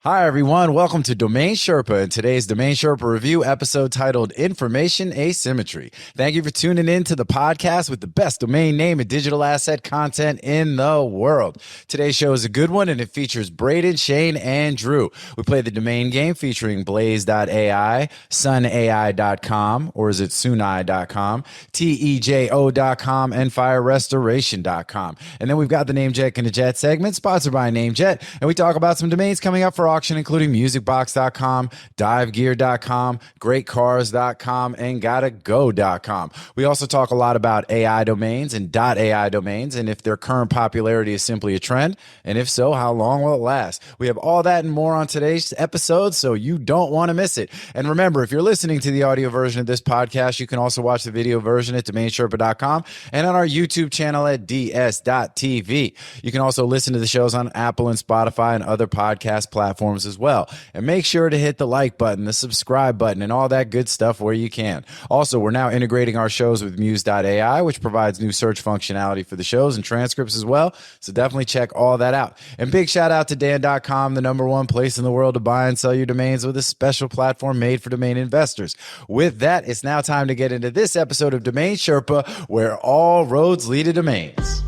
Hi, everyone. Welcome to Domain Sherpa and today's Domain Sherpa review episode titled Information Asymmetry. Thank you for tuning in to the podcast with the best domain name and digital asset content in the world. Today's show is a good one and it features Braden, Shane, and Drew. We play the domain game featuring Blaze.ai, sunai.com, or is it sunai.com, tejo.com, and firerestoration.com. And then we've got the NameJetGonnaJet segment sponsored by NameJet, and we talk about some domains coming up for auction, including musicbox.com, divegear.com, greatcars.com, and gottago.com. We also talk a lot about AI domains and .ai domains, and if their current popularity is simply a trend, and if so, how long will it last? We have all that and more on today's episode, so you don't want to miss it. And remember, if you're listening to the audio version of this podcast, you can also watch the video version at domainsherpa.com and on our YouTube channel at ds.tv. You can also listen to the shows on Apple and Spotify and other podcast platforms as well. And make sure to hit the like button, the subscribe button, and all that good stuff where you can. Also, we're now integrating our shows with Muse.ai, which provides new search functionality for the shows and transcripts as well. So definitely check all that out. And big shout out to Dan.com, the #1 place in the world to buy and sell your domains with a special platform made for domain investors. With that, it's now time to get into this episode of Domain Sherpa, where all roads lead to domains.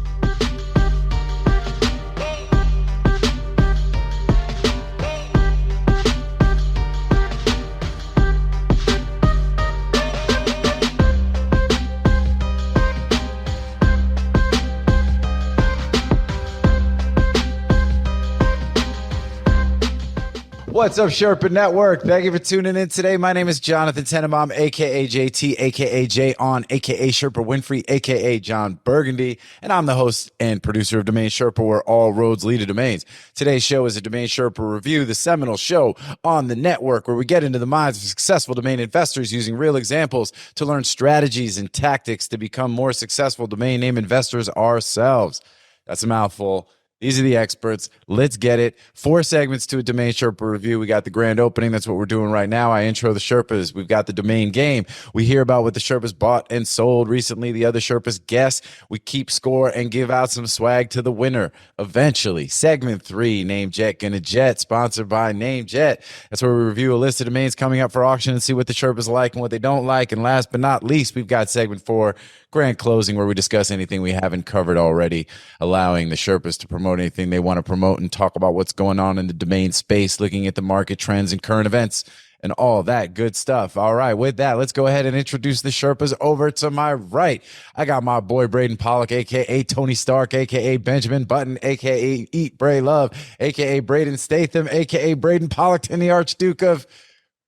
What's up, Sherpa Network? Thank you for tuning in today. My name is Jonathan Tenenbaum, a.k.a. JT, a.k.a. Jay On, a.k.a. Sherpa Winfrey, a.k.a. John Burgundy, and I'm the host and producer of Domain Sherpa, where all roads lead to domains. Today's show is a Domain Sherpa review, the seminal show on the network where we get into the minds of successful domain investors using real examples to learn strategies and tactics to become more successful domain name investors ourselves. That's a mouthful. These are the experts. Let's get it. 4 segments to a Domain Sherpa review. We got the grand opening. That's what we're doing right now. I intro the Sherpas. We've got the domain game. We hear about what the Sherpas bought and sold recently. The other Sherpas guess. We keep score and give out some swag to the winner eventually. Segment 3, NameJetGonnaJet, sponsored by NameJet. That's where we review a list of domains coming up for auction and see what the Sherpas like and what they don't like. And last but not least, we've got segment 4, grand closing, where we discuss anything we haven't covered already, allowing the Sherpas to promote anything they want to promote and talk about what's going on in the domain space, looking at the market trends and current events and all that good stuff. All right, with that, let's go ahead and introduce the Sherpas. Over to my right, I got my boy Braden Pollock, a.k.a. Tony Stark, a.k.a. Benjamin Button, a.k.a. Eat, Pray, Love, a.k.a. Braden Statham, a.k.a. Braden Pollock, and the Archduke of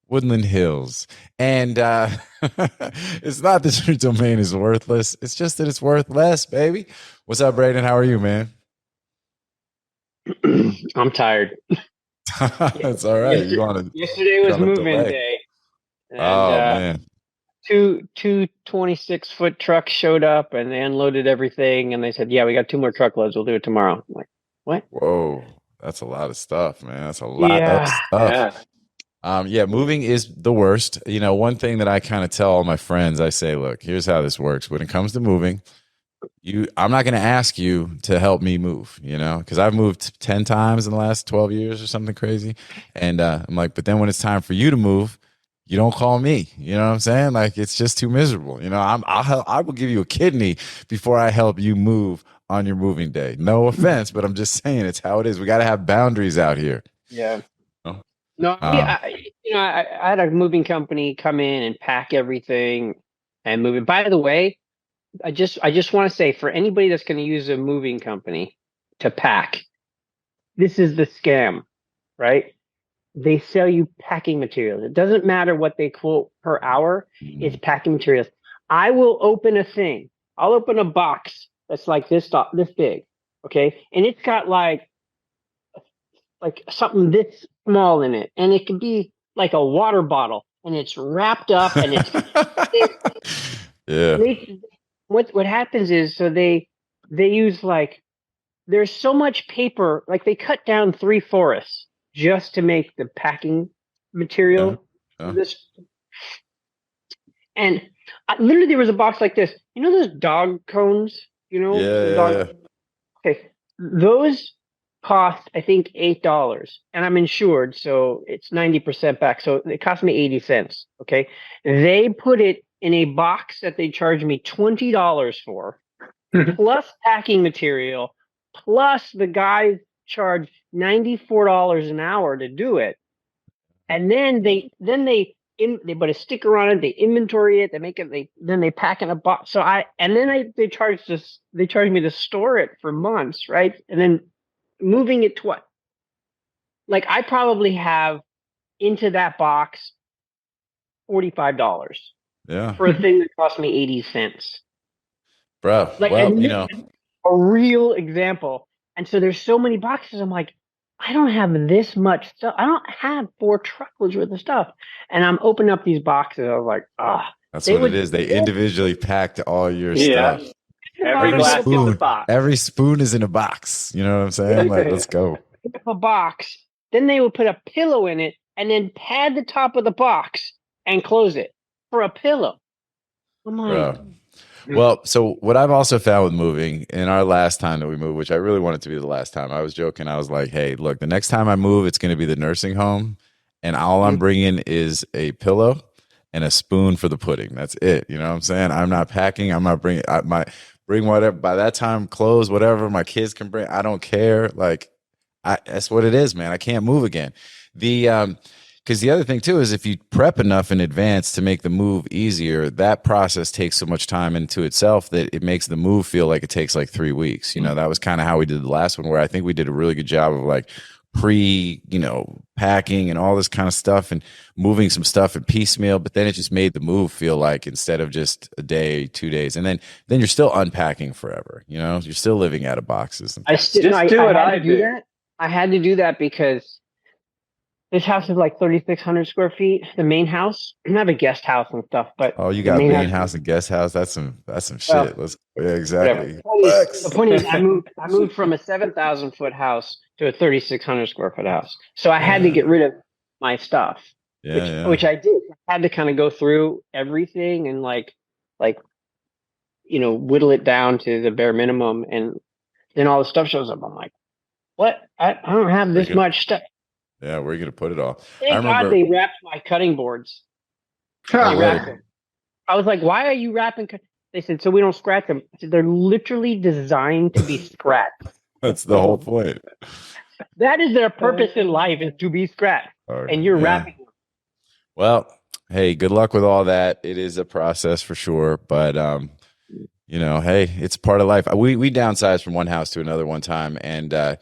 Woodland Hills. And it's not that your domain is worthless. It's just that it's worth less, baby. What's up, Braden? How are you, man? I'm tired. That's all right. Yesterday was move-in day. And, man. Two 26-foot trucks showed up and they unloaded everything. And they said, yeah, we got 2 more truckloads. We'll do it tomorrow. I'm like, what? Whoa. That's a lot of stuff, man. That's a lot of stuff. Moving is the worst. You know, one thing that I kind of tell all my friends, I say, look, here's how this works. When it comes to moving, I'm not going to ask you to help me move, you know, because I've moved 10 times in the last 12 years or something crazy. And I'm like, but then when it's time for you to move, you don't call me. You know what I'm saying? Like, it's just too miserable. You know, I will give you a kidney before I help you move on your moving day. No offense, but I'm just saying it's how it is. We got to have boundaries out here. Yeah. No, I had a moving company come in and pack everything and move it. By the way, I just want to say, for anybody that's going to use a moving company to pack, this is the scam, right? They sell you packing materials. It doesn't matter what they quote per hour. It's packing materials. I will open a thing. I'll open a box that's like this big, okay? And it's got like something this small in it, and it could be like a water bottle, and it's wrapped up, and it's yeah. What happens is, so they use, like, there's so much paper, like they cut down 3 forests just to make the packing material. This, and literally there was a box like this. You know those dog cones? You know, yeah. Okay, those cost, I think, $8, and I'm insured, so it's 90% back. So it cost me 80 cents. Okay, they put it in a box that they charged me $20 for, plus packing material, plus the guys charged $94 an hour to do it, and then they put a sticker on it, they inventory it, they make it, they pack in a box. So they charged me to store it for months, right? And then moving it to what? Like, I probably have into that box $45. Yeah. For a thing that cost me 80 cents. Bro, like, well, a real example. And so there's so many boxes. I'm like, I don't have this much stuff. I don't have 4 truckloads worth of stuff. And I'm opening up these boxes. I was like, that's what it is. They individually packed all your stuff. Every spoon is in a box. You know what I'm saying? Like, let's go. A box. Then they would put a pillow in it and then pad the top of the box and close it for a pillow. I'm like, well, so what I've also found with moving, in our last time that we moved, which I really wanted to be the last time, I was joking. I was like, hey, look, the next time I move, it's going to be the nursing home. And all I'm bringing is a pillow and a spoon for the pudding. That's it. You know what I'm saying? I'm not packing. I'm not bringing bring whatever. By that time, clothes, whatever my kids can bring. I don't care. Like, that's what it is, man. I can't move again. Because the other thing too is if you prep enough in advance to make the move easier, that process takes so much time into itself that it makes the move feel like it takes like 3 weeks. You know, that was kind of how we did the last one, where I think we did a really good job of like packing and all this kind of stuff and moving some stuff in piecemeal. But then it just made the move feel like, instead of just a day, 2 days, and then you're still unpacking forever. You know, you're still living out of boxes. I had to do that because this house is like 3,600 square feet, the main house. I have a guest house and stuff, but you got main house and guest house. That's some shit. Exactly. The point is, I moved from a 7,000 foot house to a 3,600 square foot house. So I had to get rid of my stuff, which I did. I had to kind of go through everything and whittle it down to the bare minimum. And then all the stuff shows up. I'm like, what? I don't have this much stuff. Yeah, where are you going to put it all? Thank God they wrapped my cutting boards. They wrapped them. I was like, why are you wrapping? They said, so we don't scratch them. I said, they're literally designed to be scratched. That's the whole point. That is their purpose in life, is to be scratched. And you're wrapping them. Well, hey, good luck with all that. It is a process for sure. But, hey, it's part of life. We downsized from one house to another one time. And,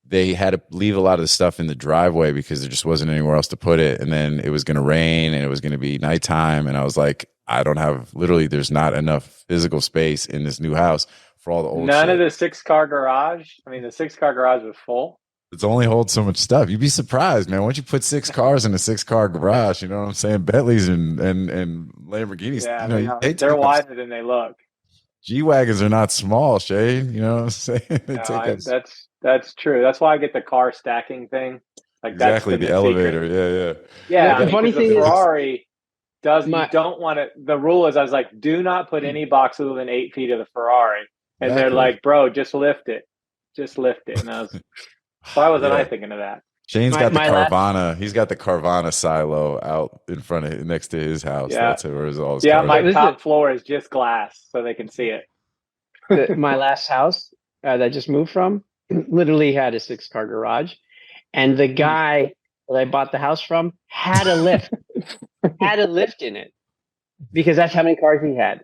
they had to leave a lot of the stuff in the driveway because there just wasn't anywhere else to put it. And then it was going to rain and it was going to be nighttime. And I was like, there's not enough physical space in this new house for all the old None of the 6-car garage. I mean, the 6-car garage was full. It's only holds so much stuff. You'd be surprised, man. Once you put 6 cars in a 6-car garage, you know what I'm saying? Bentleys and Lamborghinis. Yeah, they're wider than they look. G-Wagons are not small, Shane. You know what I'm saying? That's true. That's why I get the car stacking thing. Like, exactly, that's the elevator. Yeah. The funny thing is, Ferrari don't want it. The rule is, I was like, do not put any boxes within 8 feet of the Ferrari. And they're like, bro, just lift it. And I was, why wasn't I thinking of that? Shane's got the Carvana. He's got the Carvana silo out in front of next to his house. Yeah. That's where all his cars my top floor is just glass, so they can see it. My last house that I just moved from literally had a 6-car garage, and the guy that I bought the house from had a lift, in it, because that's how many cars he had.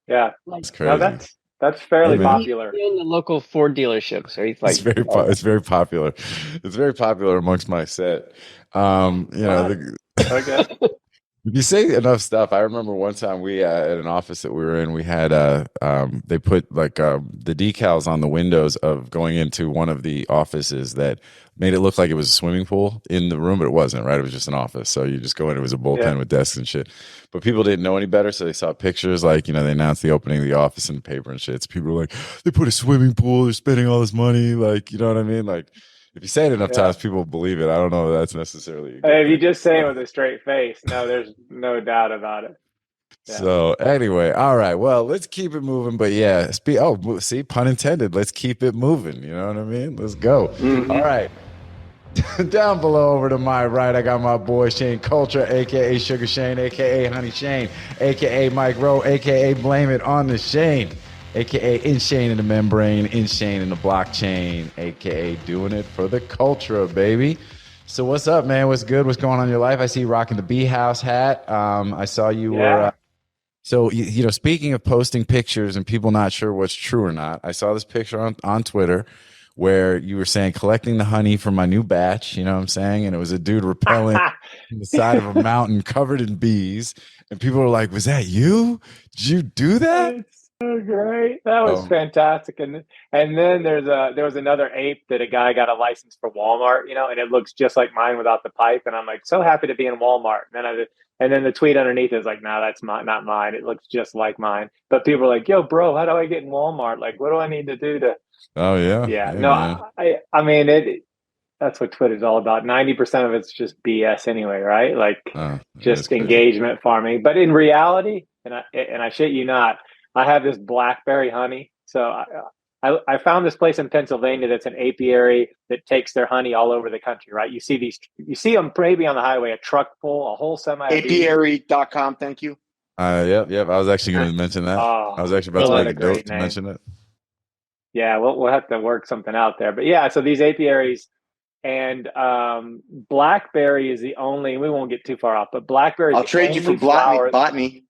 Yeah, that's crazy. No, that's fairly popular in the local Ford dealership. So he's like, it's very popular. It's very popular amongst my set. Okay. If you say enough stuff, I remember one time we at an office that we were in, we had they put the decals on the windows of going into one of the offices that made it look like it was a swimming pool in the room, but it wasn't, right? It was just an office. So you just go in, it was a bullpen with desks and shit. But people didn't know any better, so they saw pictures, they announced the opening of the office in the paper and shit. So people were like, they put a swimming pool, they're spending all this money, you know what I mean? If you say it enough times, people believe it. I don't know if that's necessarily. If you just say it with a straight face, no, there's no doubt about it. So anyway, all right. Well, let's keep it moving. But yeah, see, pun intended. Let's keep it moving. You know what I mean? Let's go. Mm-hmm. All right. Down below over to my right, I got my boy Shane Culture, aka Sugar Shane, aka Honey Shane, aka Mike Rowe, aka Blame It on the Shane, aka In Shane in the Membrane, In Shane in the Blockchain, aka Doing It for the Culture, baby. So what's up, man? What's good? What's going on in your life? I see you rocking the Bee House hat. I saw you were. So you know, speaking of posting pictures and people not sure what's true or not, I saw this picture on Twitter where you were saying collecting the honey for my new batch, you know what I'm saying? And it was a dude rappelling on the side of a mountain covered in bees. And people were like, was that you? Did you do that? It's so great. That was fantastic. And then there was another ape that a guy got a license for Walmart, you know, and it looks just like mine without the pipe. And I'm like, so happy to be in Walmart. And then the tweet underneath is like, nah, that's not mine. It looks just like mine. But people are like, yo, bro, how do I get in Walmart? Like, what do I need to do to? Oh yeah. Yeah. No, I mean that's what Twitter's all about. 90% of it's just BS anyway, right? Like just engagement farming. But in reality, and I shit you not, I have this blackberry honey. So I found this place in Pennsylvania that's an apiary that takes their honey all over the country, right? You see them maybe on the highway, a truck full, a whole semi. Apiary.com, thank you. Yep. I was actually going to mention that. I was actually about to make a joke to mention it. Yeah, we'll have to work something out there. But yeah, so these apiaries and blackberry is the only. We won't get too far off, but blackberry. I'll trade you for botany.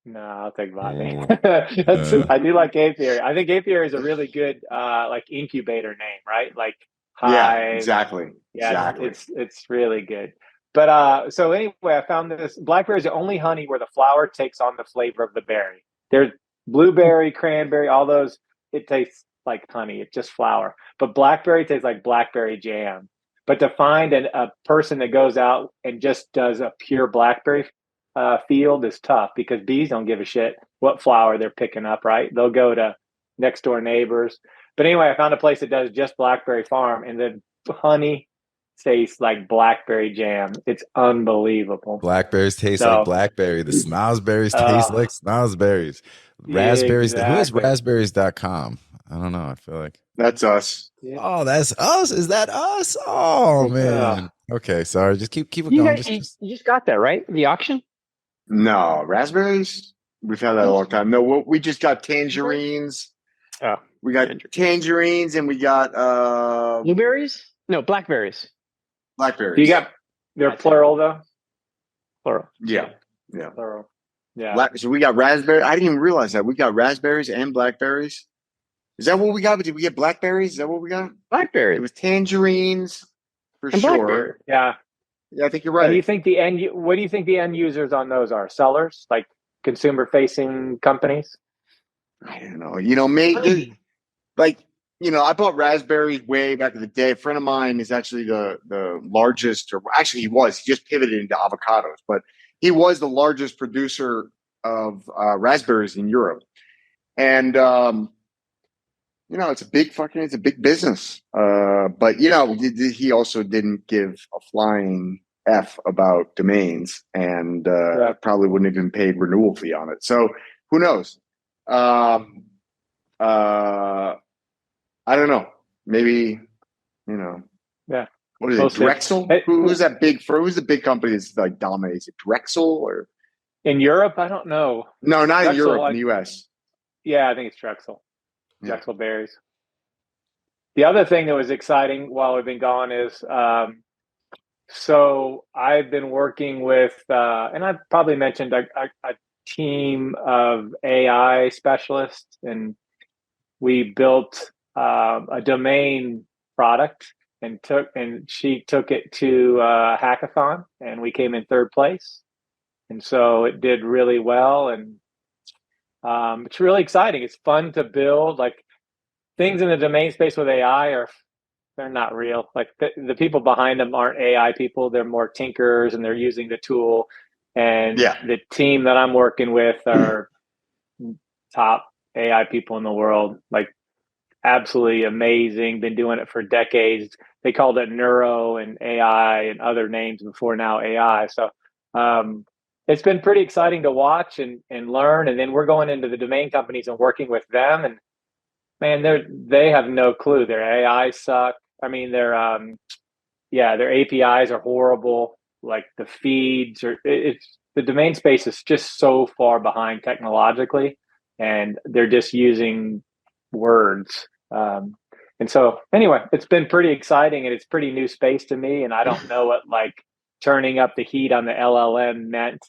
No, I'll take botany. I do like apiary. I think apiary is a really good like incubator name, right? Like hive. Yeah, exactly. Yeah, exactly. It's really good. But so anyway, I found this blackberry is the only honey where the flower takes on the flavor of the berry. There's blueberry, cranberry, all those, it tastes like honey. It's just flour. But blackberry tastes like blackberry jam. But to find a person that goes out and just does a pure blackberry field is tough because bees don't give a shit what flower they're picking up, right? They'll go to next door neighbors. But anyway, I found a place that does just blackberry farm, and the honey tastes like blackberry jam. It's unbelievable. Blackberries taste like blackberry. The snozberries taste like snozberries. Raspberries. Exactly. Who is raspberries.com? I don't know. I feel like that's us. Yeah. Oh, that's us. Is that us? Oh man. Okay, sorry. Just keep it going. You just got that, right? The auction? No, raspberries. We've had that a long time. No, we just got tangerines. Oh, we got tangerines, and we got blueberries. No, blackberries. Blackberries. You got they're plural though. Plural. Yeah. Plural. Yeah. So we got raspberry. I didn't even realize that we got raspberries and blackberries. Is that what we got? Did we get blackberries? Is that what we got? Blackberries. It was tangerines for and sure. Blackberry. Yeah. Yeah, I think you're right. What do you think the end users on those are? Sellers, like consumer facing companies? I don't know. You know, maybe like, you know, I bought raspberries way back in the day. A friend of mine is actually the largest, or actually he just pivoted into avocados, but he was the largest producer of raspberries in Europe. And, you know, it's a big business. But, you know, he also didn't give a flying F about domains and probably wouldn't have even paid renewal fee on it. So who knows? I don't know. Maybe, you know. Yeah. What is it? Drexel? Who's that big who's the big company that's like dominates? Is it Drexel or in Europe? I don't know. No, not Drexel, in Europe, in the US. Yeah, I think it's Drexel. Yeah. Drexel berries. The other thing that was exciting while we've been gone is so I've been working with and I've probably mentioned a team of AI specialists, and we built a domain product and she took it to a hackathon, and we came in third place, and so it did really well, and it's really exciting. It's fun to build. Like things in the domain space with AI they're not real. Like the people behind them aren't AI people. They're more tinkers, and they're using the tool. And the team that I'm working with are top AI people in the world, like absolutely amazing. Been doing it for decades. They called it neuro and AI and other names before now AI. So it's been pretty exciting to watch and learn. And then we're going into the domain companies and working with them. And man, they have no clue. Their AI suck. I mean, their APIs are horrible. Like the feeds it's the domain space is just so far behind technologically, and they're just using words. And so anyway, it's been pretty exciting, and it's pretty new space to me. And I don't know what like turning up the heat on the LLM meant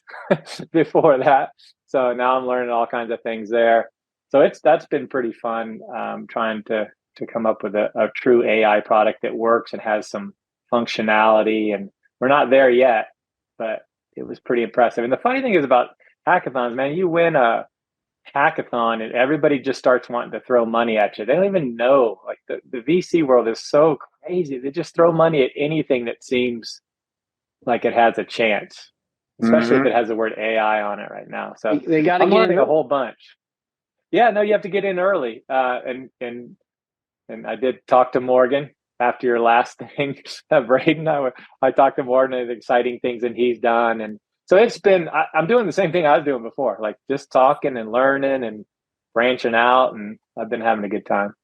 before that. So now I'm learning all kinds of things there. So that's been pretty fun, trying to come up with a true AI product that works and has some functionality. And we're not there yet, but it was pretty impressive. And the funny thing is about hackathons, man, you win a hackathon and everybody just starts wanting to throw money at you. They don't even know. Like the VC world is so crazy. They just throw money at anything that seems like it has a chance, especially if it has the word AI on it right now. So they got to get learning a whole bunch. Yeah, no, you have to get in early. And I did talk to Morgan after your last thing, Braden. I talked to Morgan of the exciting things that he's done. And so it's been, I'm doing the same thing I was doing before, like just talking and learning and branching out. And I've been having a good time.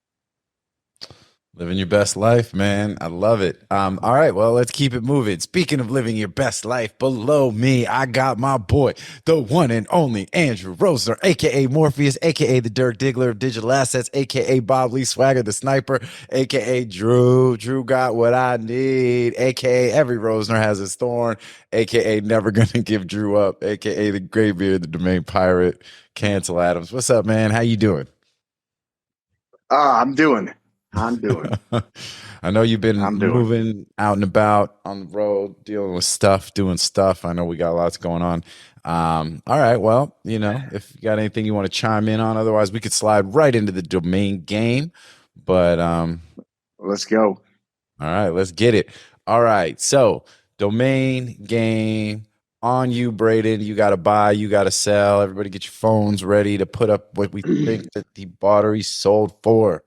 Living your best life, man. I love it. All right, well, let's keep it moving. Speaking of living your best life, below me, I got my boy, the one and only Andrew Rosner, a.k.a. Morpheus, a.k.a. the Dirk Diggler of digital assets, a.k.a. Bob Lee Swagger, the sniper, a.k.a. Drew. Drew got what I need, a.k.a. every Rosner has his thorn, a.k.a. never gonna give Drew up, a.k.a. the Graybeard, the domain pirate, Cancel Adams. What's up, man? How you doing? I'm doing. I know you've been moving out and about on the road, dealing with stuff, doing stuff. I know we got lots going on. All right. Well, if you got anything you want to chime in on, otherwise we could slide right into the domain game. But let's go. All right, let's get it. All right. So domain game on you, Braden. You got to buy, you got to sell. Everybody get your phones ready to put up what we think that the battery sold for.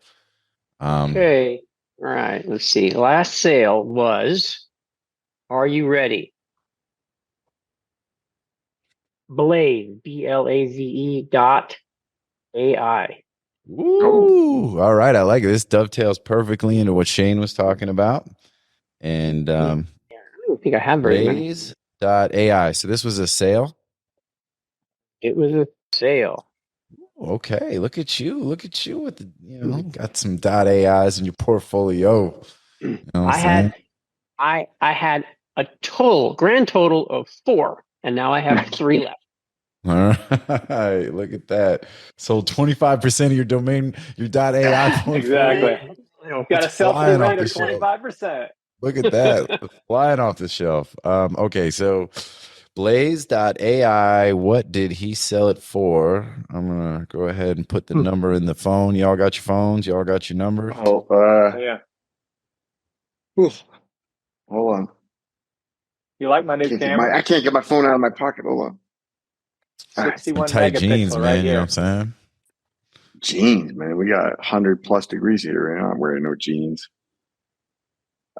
Okay. All right. Let's see. Last sale was, are you ready? Blaze, BLAZE.ai. Ooh, all right. I like it. This dovetails perfectly into what Shane was talking about. And I don't think I have very many. Blaze.ai. So this was a sale? It was a sale. Okay, look at you with the got some .ai's in your portfolio. I had a grand total of 4, and now I have 3 left. All right, look at that. Sold 25% of your domain, your .ai. Exactly. Got a sell-through rate of 25%. Look at that, flying off the shelf. Okay, so Blaze.ai, what did he sell it for? I'm going to go ahead and put the number in the phone. Y'all got your phones? Y'all got your numbers? Yeah. Oof. Hold on. You like my new camera? I can't get my phone out of my pocket. Hold on. 61 tight megapixel jeans, right man. here. You know what I'm saying? Jeans, man. We got 100+ degrees here right now. I'm wearing no jeans.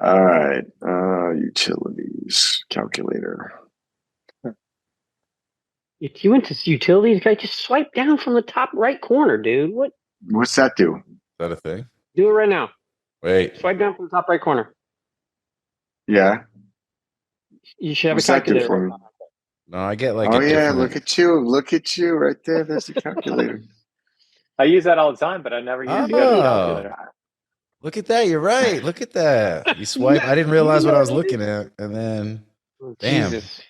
All right. Utilities calculator. If you went to utilities, guy, just swipe down from the top right corner, dude. What's that do? Is that a thing? Do it right now. Wait. Swipe down from the top right corner. Yeah. You should have What's a calculator. That do for me? No, I get like look at you. Look at you right there. That's the calculator. I use that all the time, but I never use the calculator. Look at that. You're right. Look at that. You swipe. I didn't realize what I was looking at. And then, damn. Jesus.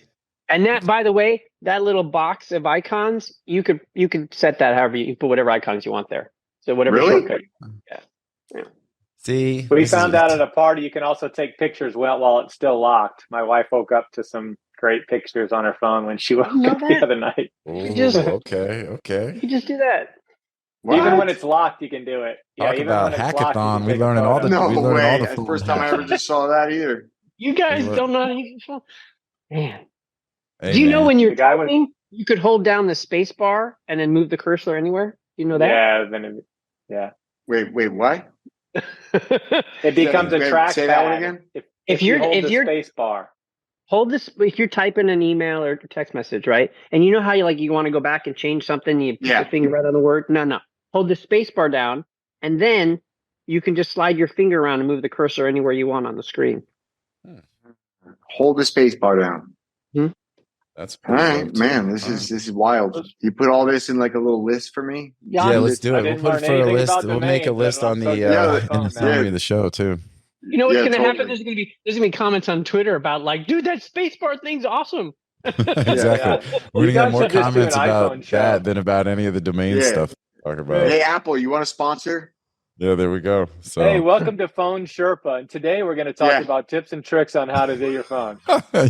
And that, by the way, that little box of icons, you could set that however you put whatever icons you want there. So whatever. Really? Yeah. See, we found out at a party you can also take pictures while it's still locked. My wife woke up to some great pictures on her phone when she woke up the other night. Okay. You can just do that. What? Even when it's locked, you can do it. Talk even about when it's hackathon. locked, We learning all the no we learning way. all the That's the first time I ever just saw that either. You guys don't know how to use your phone. Man. Hey, do you know when you're typing, you could hold down the space bar and then move the cursor anywhere? You know that? Yeah. Wait, what? It becomes a trackpad. Say that one again. If you're hold the space bar. hold this if you're typing an email or text message, right? And you know how you want to go back and change something, you put your finger right on the word. No. Hold the space bar down, and then you can just slide your finger around and move the cursor anywhere you want on the screen. Hold the space bar down. That's all right, man. This is wild. You put all this in like a little list for me. Yeah, let's do it. We'll put it for a list. We'll make a list on the in the summary of the show too. You know what's going to happen? There's going to be comments on Twitter about dude, that spacebar thing's awesome. Exactly. We're going to get more comments about that than about any of the domain stuff we talk about. Hey, Apple, you want to sponsor? Yeah, there we go. So, hey, welcome to Phone Sherpa. And today we're going to talk about tips and tricks on how to do your phone.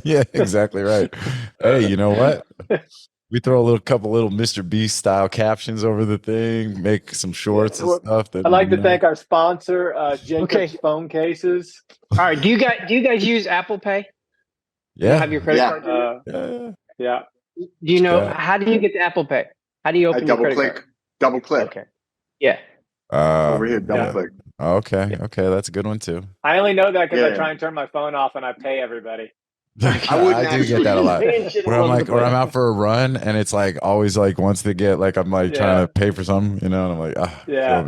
Yeah, exactly right. Hey, you know what? We throw a couple little Mr. Beast style captions over the thing, make some shorts and stuff. I'd like to thank our sponsor, Jacob's Phone Cases. All right, do you guys use Apple Pay? Yeah. You have your credit card? Yeah. Do you know how do you get to Apple Pay? How do you open your credit card? Double click. Okay. Yeah. Over here, double click. Okay, that's a good one too. I only know that because I try and turn my phone off and I pay everybody. I do get that a lot. Where I'm out for a run and it's always wants to get I'm trying to pay for something, and I'm like,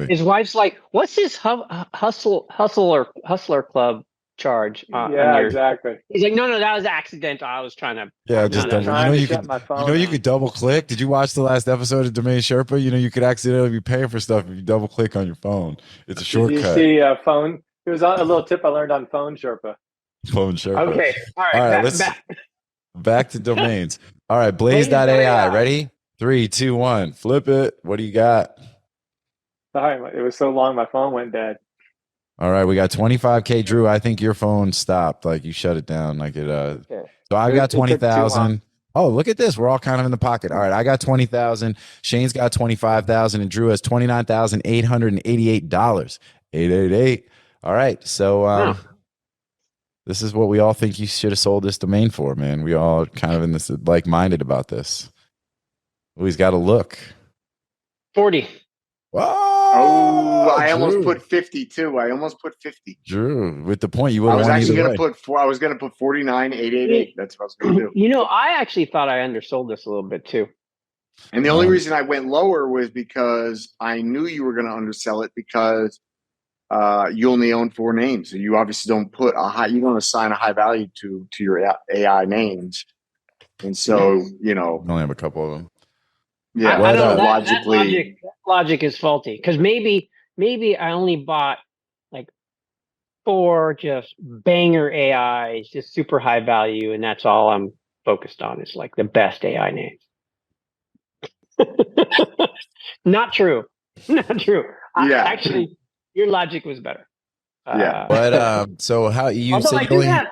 His wife's like, "What's this hustler club charge?" Exactly. He's like, "No, that was accidental. I was trying to." Yeah, just double. You could double click. Did you watch the last episode of DomainSherpa? You could accidentally be paying for stuff if you double click on your phone. It's a shortcut. Did you see phone? It was a little tip I learned on Phone Sherpa. Phone Sherpa. Okay. All right. Let's back to domains. All right. Blaze.ai. Ready? 3, 2, 1. Flip it. What do you got? Sorry, it was so long my phone went dead. All right. We got 25K. Drew, I think your phone stopped. You shut it down. So I've got 20,000. Oh, look at this. We're all kind of in the pocket. All right. I got 20,000. Shane's got 25,000 and Drew has $29,888. 888. All right. So this is what we all think you should have sold this domain for, man. We all kind of in this like-minded about this. Oh, he's got to look. 40. Oh, I almost put 50 too. I almost put 50. Drew, with the point you would. I was actually going to put I was going to put 49,888. That's what I was going to do. I actually thought I undersold this a little bit too. And the only reason I went lower was because I knew you were going to undersell it because you only own 4 names. So you obviously don't put you don't assign a high value to your AI names. And so, you only have a couple of them. Yeah, I don't know. That logic is faulty because maybe I only bought 4 just banger AIs, just super high value, and that's all I'm focused on is the best AI names. Not true. Not true. Yeah. Actually, your logic was better. But so how you said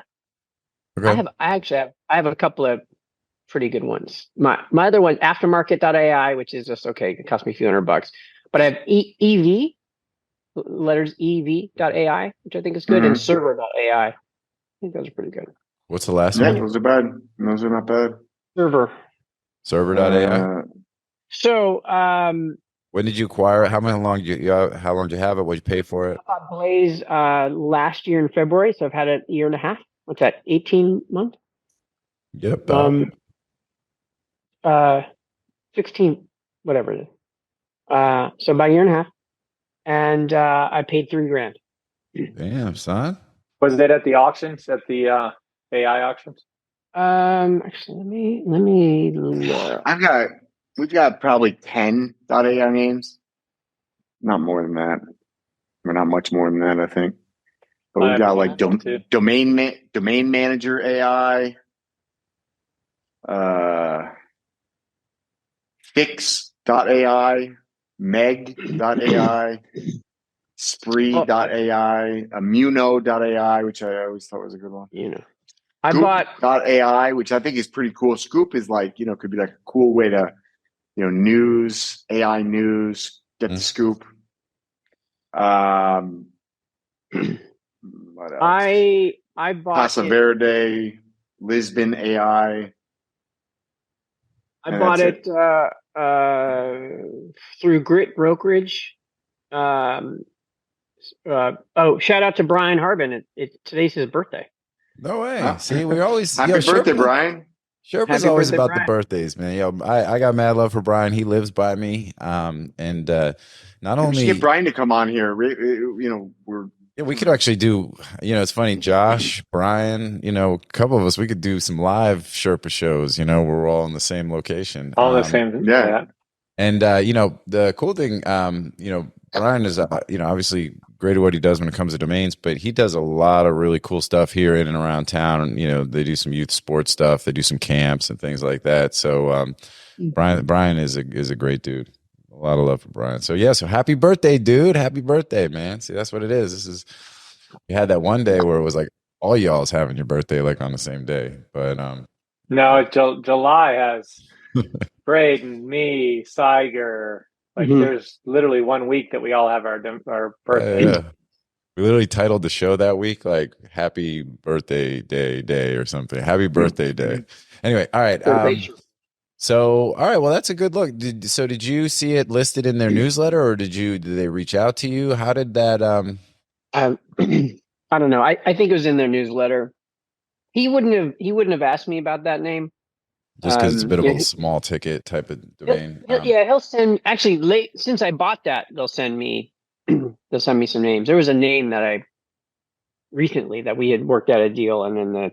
I have a couple of pretty good ones. My other one, aftermarket.ai, which is just okay. It cost me a few $100, but I have EV, letters EV.ai, which I think is good, and server.ai. I think those are pretty good. What's the last one? Those are bad. Those are not bad. Server.ai. So, when did you acquire it? How long did you have it? What did you pay for it? I bought Blaze last year in February, so I've had it a year and a half. What's that? 18 months? Yep. 16, whatever it is. So about a year and a half, and I paid $3,000. Damn, son. Was it at the auctions? At the AI auctions? Actually, let me look. We've got probably 10 .ai names. Not more than that. Or not much more than that, I think. But we've got domain manager AI, fix.ai, meg.ai, spree.ai, immuno.ai, which I always thought was a good one. I bought .ai, which I think is pretty cool. Scoop is could be a cool way to, news, AI news, get the scoop. What else? I bought Casa Verde, Lisbon AI. I bought it through Grit Brokerage. Shout out to Brian Harbin. Today's his birthday. No way. See, we always happy birthday, Brian. Sherpa's always about the birthdays, man. I got mad love for Brian. He lives by me. And not only get Brian to come on here. We could actually do, it's funny, Josh, Brian, a couple of us, we could do some live Sherpa shows, where we're all in the same location. All the same. Yeah. And, the cool thing, Brian is, obviously great at what he does when it comes to domains, but he does a lot of really cool stuff here in and around town. They do some youth sports stuff. They do some camps and things like that. So Brian is a great dude. A lot of love for Brian. So so happy birthday, dude. Happy birthday, man. See, that's what it is. We had that one day where it was like all y'all's having your birthday like on the same day. But no, July has Braden, me, Seiger. Like there's literally 1 week that we all have our birthdays. Yeah. We literally titled the show that week like Happy Birthday Day or something. Happy Birthday Day. Anyway, all right. So, all right. Well, that's a good look. Did you see it listed in their newsletter, or did they reach out to you? How did that? I don't know. I think it was in their newsletter. He wouldn't have asked me about that name. Just because it's a bit of a small ticket type of domain. He'll send. Actually, since I bought that, they'll send me some names. There was a name that I recently that we had worked out a deal, and then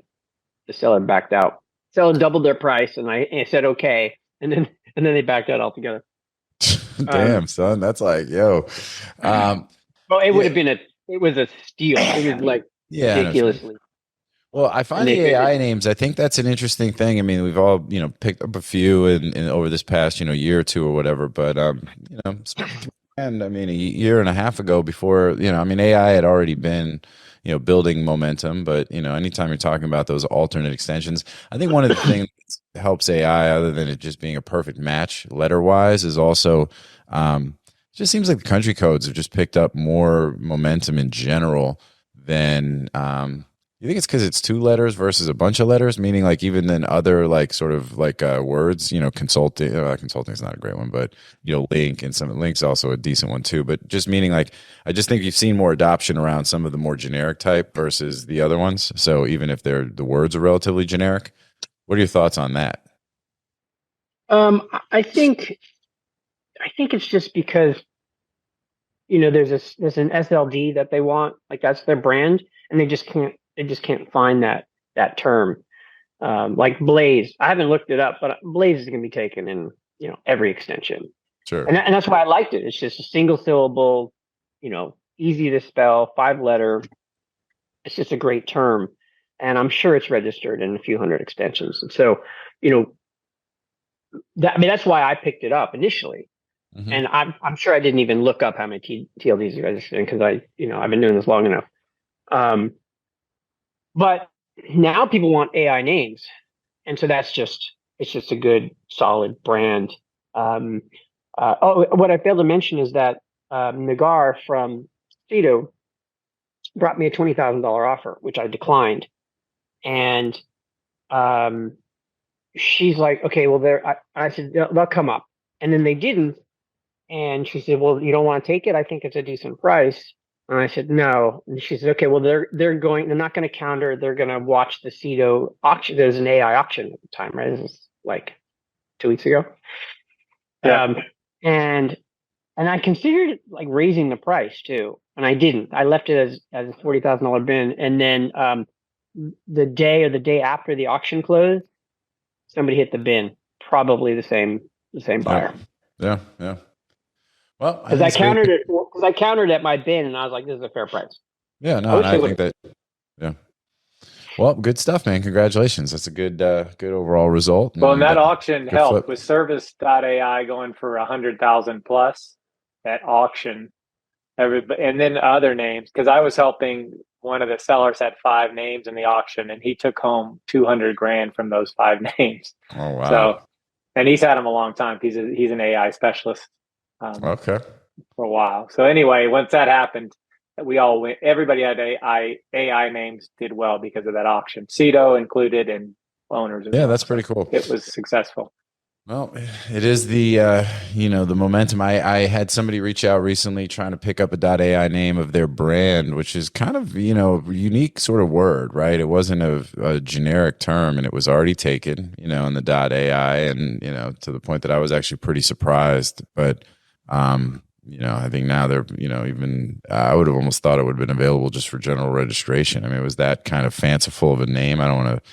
the seller backed out. Seller doubled their price, and I said okay, and then they backed out altogether. Damn, son, that's like well, it would have been it was a steal. It was like ridiculously. Well, I find the AI names, I think that's an interesting thing. I mean, we've all, picked up a few in over this past, year or two or whatever, but, and I mean, a year and a half ago before, AI had already been, building momentum, but, anytime you're talking about those alternate extensions, I think one of the things that helps AI, other than it just being a perfect match letter-wise, is also, it just seems like the country codes have just picked up more momentum in general than, you think it's because it's 2 letters versus a bunch of letters, meaning like even than other like sort of like words, consulting is not a great one, but link, and some links also a decent one too. But just meaning like I just think you've seen more adoption around some of the more generic type versus the other ones. So even if the words are relatively generic, what are your thoughts on that? I think it's just because there's an SLD that they want, like that's their brand, and they just can't find that term. Like Blaze, I haven't looked it up, but Blaze is going to be taken in every extension. Sure. And that's why I liked it. It's just a single syllable, easy to spell, 5-letter. It's just a great term, and I'm sure it's registered in a few hundred extensions. And so, that's why I picked it up initially. Mm-hmm. And I'm sure I didn't even look up how many TLDs are registered because I've been doing this long enough. But now people want AI names, and so it's just a good solid brand. What I failed to mention is that Nagar from Cedo brought me a $20,000 offer, which I declined, and she's like, "Okay, well, I said they'll come up," and then they didn't, and she said, "Well, you don't want to take it? I think it's a decent price." And I said, no. And she said, okay, well, they're not going to counter. They're going to watch the Cedo auction. There's an AI auction at the time, right? This is like 2 weeks ago. Yeah. And I considered like raising the price too. And I didn't. I left it as a $40,000 bin. And then the day after the auction closed, somebody hit the bin. Probably the same buyer. Yeah. Well, because I countered it. Because I countered at my bin, and I was like, "This is a fair price." Yeah, no, I think that. Yeah. Well, good stuff, man. Congratulations. That's a good overall result. Well, and that auction helped with Service.ai going for 100,000 plus. That auction, and then other names, because I was helping one of the sellers had 5 names in the auction, and he took home $200,000 from those 5 names. Oh wow! So, and he's had them a long time. He's an AI specialist. Okay. For a while. So anyway, once that happened, we all went. Everybody had AI names did well because of that auction. Cedo included and owners. Yeah, that's pretty cool. It was successful. Well, it is the the momentum. I had somebody reach out recently trying to pick up a .ai name of their brand, which is kind of unique sort of word, right? It wasn't a generic term, and it was already taken, in the .ai, and to the point that I was actually pretty surprised. But I think now they're even I would have almost thought it would have been available just for general registration. I mean, it was that kind of fanciful of a name. I don't want to.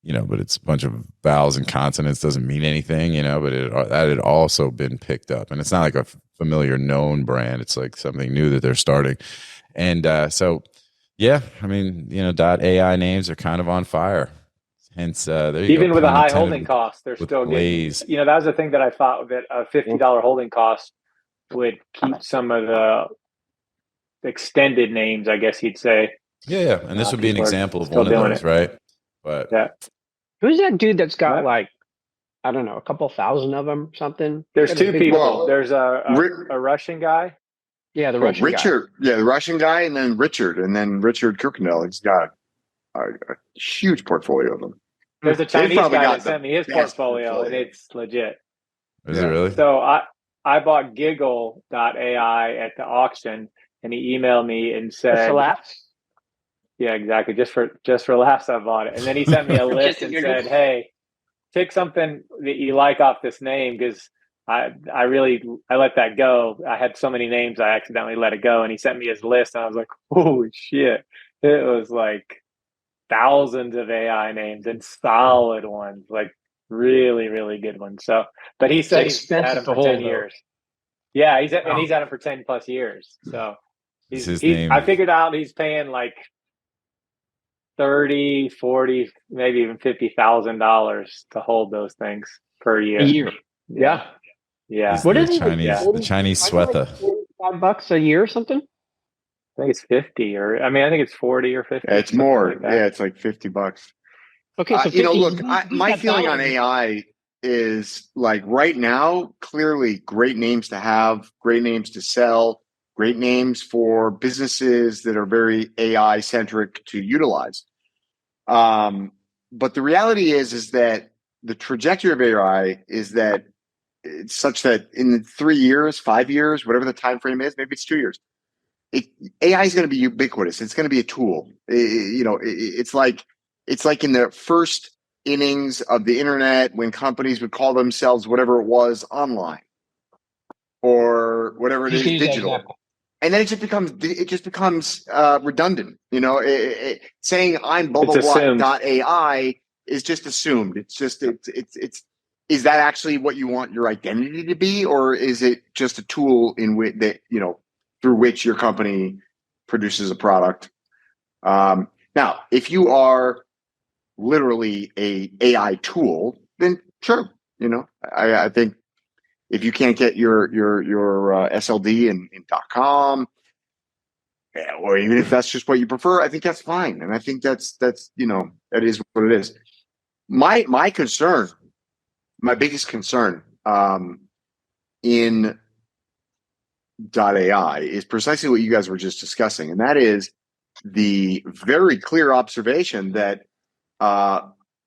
But it's a bunch of vowels and consonants, doesn't mean anything, but that had also been picked up. And it's not like a familiar known brand. It's like something new that they're starting. And so, yeah, I mean, .ai names are kind of on fire. Hence, there you Even go. with a high Intended holding cost, they're still Blaze. getting, that was the thing that I thought that a $50 holding cost would keep some of the extended names, I guess you'd say. Yeah. And this would be an example of one of those, right? But yeah. Who's that dude that's got like, I don't know, a couple thousand of them, something? There's two people. There's a Russian guy. Yeah, the Russian Richard. guy. Yeah, the Russian guy, and then Richard Kirkendall. He's got a huge portfolio of them. There's a Chinese guy that sent me his portfolio, and it's legit. Is it really? So I bought Giggle.ai at the auction, and he emailed me and said, yeah, exactly. Just for laughs, I bought it. And then he sent me a list and said, "Hey, pick something that you like off this name, because I let that go. I had so many names, I accidentally let it go." And he sent me his list, and I was like, "Holy shit!" It was like thousands of AI names and solid ones, like really, really good ones. So, but he said he's had them for 10 years. Yeah, he's had them for 10 plus years. So I figured out he's paying like 30, 40, maybe even $50,000 to hold those things per year. A year. Yeah. What is the Chinese sweater? $5 a year or something? I think it's 50, I think it's 40 or 50. It's more. It's like $50. Okay, so 50, look, my feeling on AI is like right now, clearly great names to have, great names to sell, great names for businesses that are very AI centric to utilize. But the reality is that the trajectory of AI is that it's such that in 3 years, 5 years, whatever the time frame is, maybe it's 2 years, AI is going to be ubiquitous. It's going to be a tool. It's like in the first innings of the internet when companies would call themselves whatever it was online or whatever it is digital. And then it just becomes redundant. Saying I'm blah blah blah .ai is just assumed. It's is that actually what you want your identity to be, or is it just a tool in which that through which your company produces a product? Now, if you are literally a AI tool, then sure. I think if you can't get your SLD in .com, or even if that's just what you prefer, I think that's fine. And I think that is what it is. My concern, my biggest concern in .ai is precisely what you guys were just discussing, and that is the very clear observation that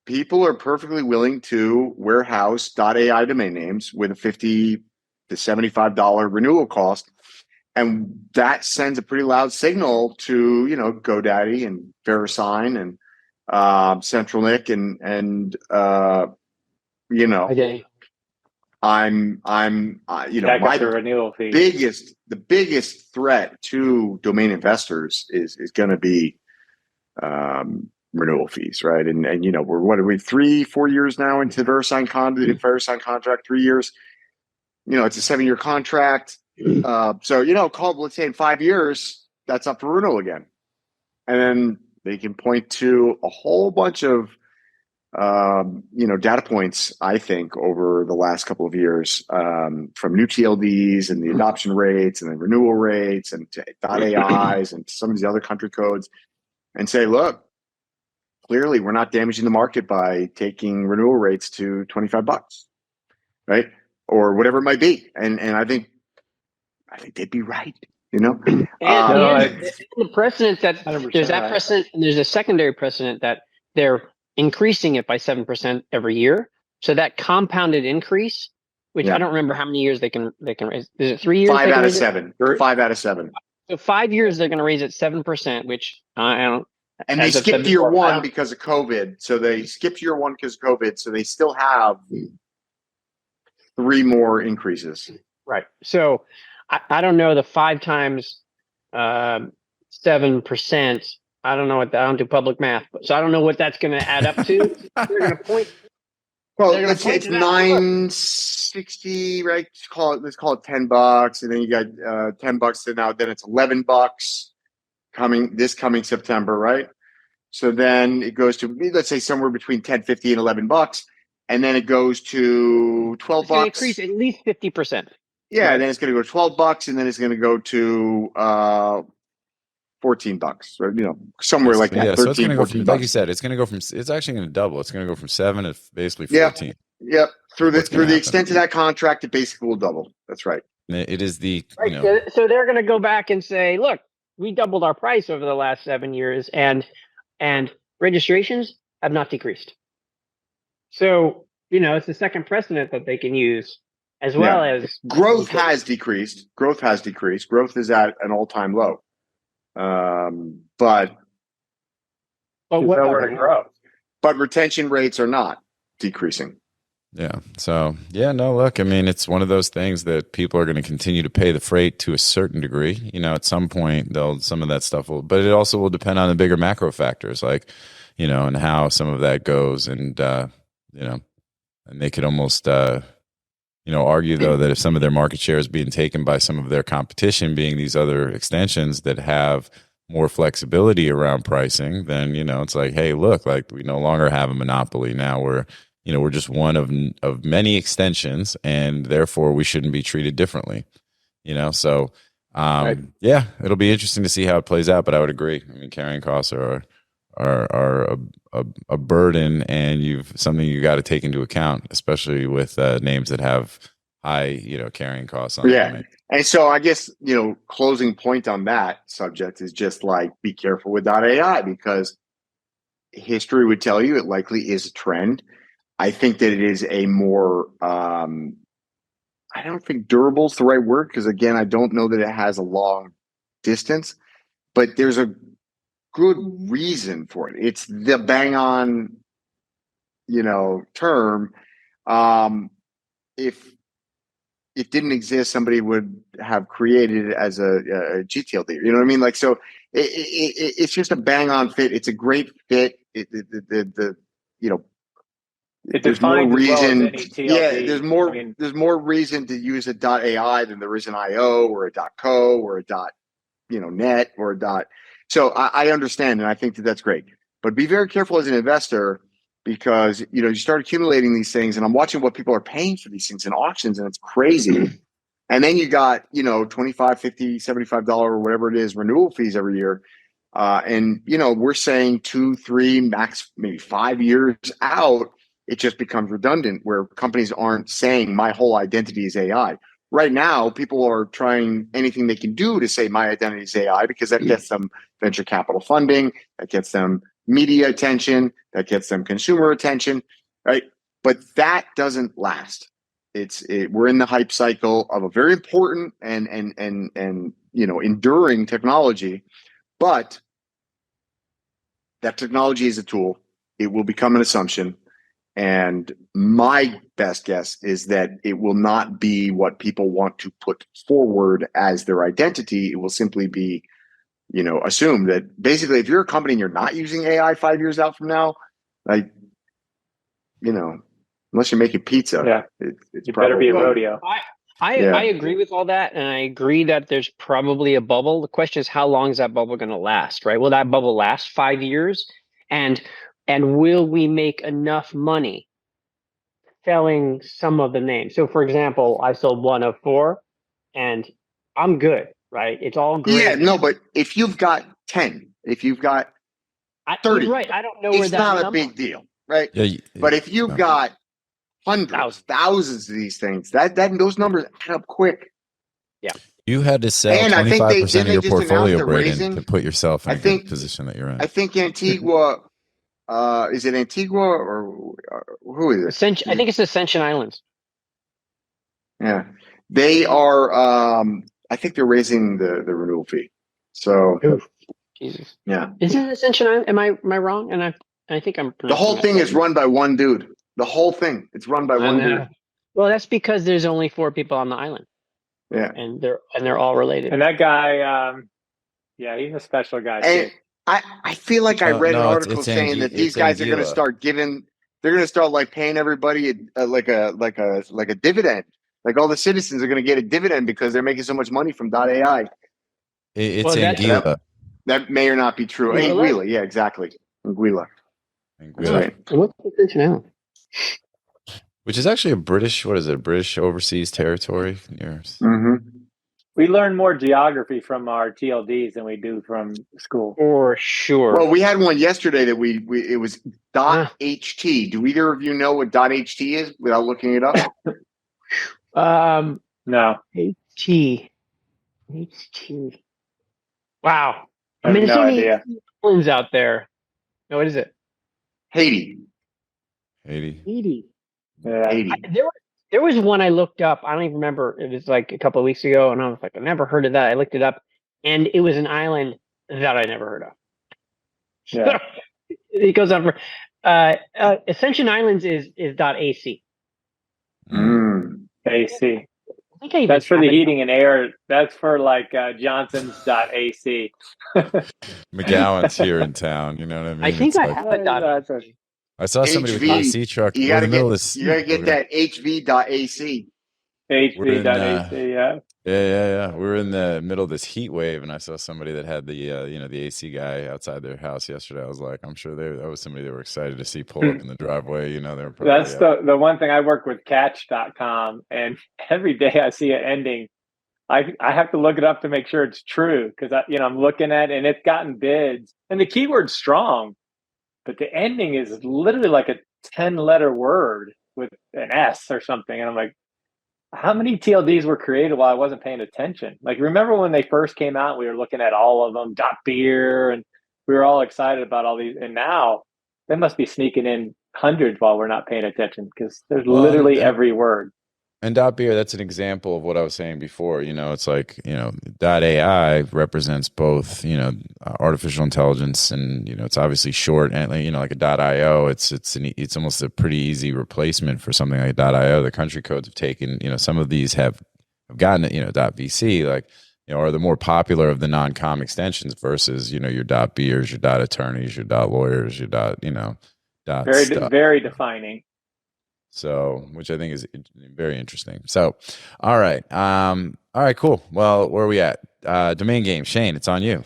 people are perfectly willing to warehouse .ai domain names with a $50 to $75 renewal cost, and that sends a pretty loud signal to GoDaddy and VeriSign and CentralNick and Okay. renewal fees. The biggest threat to domain investors is going to be renewal fees, right? And we're 3-4 years now into the VeriSign contract, 3 years. It's a 7-year contract. So let's say in 5 years that's up for renewal again, and then they can point to a whole bunch of data points, I think, over the last couple of years, from new TLDs and the adoption rates and the renewal rates and to .ais and some of these other country codes, and say, look, clearly we're not damaging the market by taking renewal rates to $25, right? Or whatever it might be. And I think they'd be right. And the precedent that there's that precedent, and there's a secondary precedent that they're increasing it by 7% every year. So that compounded increase, which I don't remember how many years they can raise. Is it 3 years? 5 out of 7. 5 out of 7. So 5 years they're going to raise it 7%, which I don't. And they skipped year one because of COVID. So they skipped year one because of COVID. So they still have 3 more increases. Right. So I don't know the 5 times 7%. I don't know what that. I don't do public math, so I don't know what that's going to add up to. They're going to point. Well, let's say it's 960, right? Let's call it $10, and then you got $10 to now. Then it's $11 coming September, right? So then it goes to, let's say, somewhere between $10.50 and $11, and then it goes to $12. It's going to increase at least 50%. Yeah, right? And then it's going to go to $12, and then it's going to go to $14, or somewhere like that. Yeah, 13, so it's going to go from, $14. like you said, it's going to go from. It's actually going to double. It's going to go from 7 to basically 14. Yep. Through the extent of that contract, it basically will double. That's right. It is the right. So they're going to go back and say, look, we doubled our price over the last 7 years, and registrations have not decreased. So it's the second precedent that they can use, as well as growth has decreased. Growth is at an all-time low. But nowhere to grow. But retention rates are not decreasing. Yeah. So no, look, I mean, it's one of those things that people are going to continue to pay the freight to a certain degree. At some point, some of that stuff will, but it also will depend on the bigger macro factors, like, and how some of that goes, and and they could almost argue, though, that if some of their market share is being taken by some of their competition, being these other extensions that have more flexibility around pricing, then, it's like, hey, look, like, we no longer have a monopoly. Now we're just one of many extensions, and therefore we shouldn't be treated differently, So, right. Yeah, it'll be interesting to see how it plays out, but I would agree. I mean, carrying costs are a burden, and something you got to take into account, especially with names that have high, carrying costs on them. And so I guess, closing point on that subject is just like, be careful with .ai, because history would tell you it likely is a trend. I think that it is a more, I don't think durable is the right word, because again, I don't know that it has a long distance, but there's a good reason for it. It's the bang on, term. If it didn't exist, somebody would have created it as a GTLD. You know what I mean? Like, so it's just a bang on fit. It's a great fit. There's more reason. There's more reason to use a .ai than there is an .io or a .co or a .net or a . So I understand, and I think that that's great. But be very careful as an investor, because you start accumulating these things, and I'm watching what people are paying for these things in auctions, and it's crazy. And then you got $25, $50, $75 or whatever it is renewal fees every year, and we're saying 2, 3, max maybe 5 years out. It just becomes redundant, where companies aren't saying my whole identity is AI. Right now, people are trying anything they can do to say my identity is AI, because that gets them venture capital funding, that gets them media attention, that gets them consumer attention, right? But that doesn't last. We're in the hype cycle of a very important and enduring technology, but that technology is a tool. It will become an assumption. And my best guess is that it will not be what people want to put forward as their identity. It will simply be, assume that basically, if you're a company and you're not using AI 5 years out from now, like, unless you're making pizza, it's better be a rodeo. I agree with all that, and I agree that there's probably a bubble. The question is, how long is that bubble going to last, right? Will that bubble last 5 years? And will we make enough money selling some of the names? So, for example, I sold 1 of 4, and I'm good, right? It's all great. Yeah, no, but if you've got 10, if you've got 30, you're right. I don't know where it's that not number. a big deal, right? Yeah, but if you've got hundreds, thousands of these things, that those numbers add up quick. Yeah. You had to sell 25% of your portfolio, Braden, to put yourself in the position that you're in. I think Antigua Is it Antigua or who is it? I think it's Ascension Islands. Yeah, they are. I think they're raising the renewal fee. So, Jesus. yeah, Isn't it Ascension Island? Am I wrong? And I think I'm. The whole thing is run by one dude. The whole thing, it's run by one dude. Well, that's because there's only 4 people on the island. Yeah, and they're all related. And that guy, yeah, he's a special guy too. I feel like I read an article it's saying that these guys are going to start giving. They're going to start like paying everybody like a dividend. Like all the citizens are going to get a dividend because they're making so much money from .ai. It's Anguilla. That may or not be true. Anguilla, yeah, exactly. Anguilla. Right. What's the Ascension Island? Which is actually a British, what is it? British overseas territory. Mm-hmm. We learn more geography from our TLDs than we do from school. For sure. Well, we had one yesterday that it was .ht. Do either of you know what .ht is without looking it up? No. HT. Wow. I mean, no idea. Islands out there. No, what is it? Haiti. Yeah. Haiti. There was one I looked up. I don't even remember. It was like a couple of weeks ago, and I was like, I never heard of that. I looked it up, and it was an island that I never heard of. Yeah. It goes on for Ascension Islands is .ac. AC. I think that's for the heating and air. That's for like Johnson's .ac. McGowan's here in town. You know what I mean? I think I have a I saw somebody with an AC truck. You gotta get that HV.ac. HV.ac, yeah. Yeah. We were in the middle of this heat wave, and I saw somebody that had the the AC guy outside their house yesterday. I was like, I'm sure that was somebody they were excited to see pull up in the driveway. They were probably, that's the one thing. I work with Catch.com, and every day I see an ending. I have to look it up to make sure it's true because I'm looking at it, and it's gotten bids, and the keyword's strong, but the ending is literally like a 10-letter word with an S or something, and I'm like, how many TLDs were created while I wasn't paying attention? Like, remember when they first came out, we were looking at all of them, .beer, and we were all excited about all these. And now they must be sneaking in hundreds while we're not paying attention because there's literally every word. And .beer, that's an example of what I was saying before. It's like, .ai represents both, artificial intelligence and, it's obviously short and, like a .io, it's almost a pretty easy replacement for something like .io. The country codes have taken, some of these have gotten, .vc, like, are the more popular of the non-com extensions versus, your .beers, your .attorneys, your .lawyers, your very defining. So, which I think is very interesting. So, all right, cool. Well, where are we at? Domain game, Shane, it's on you.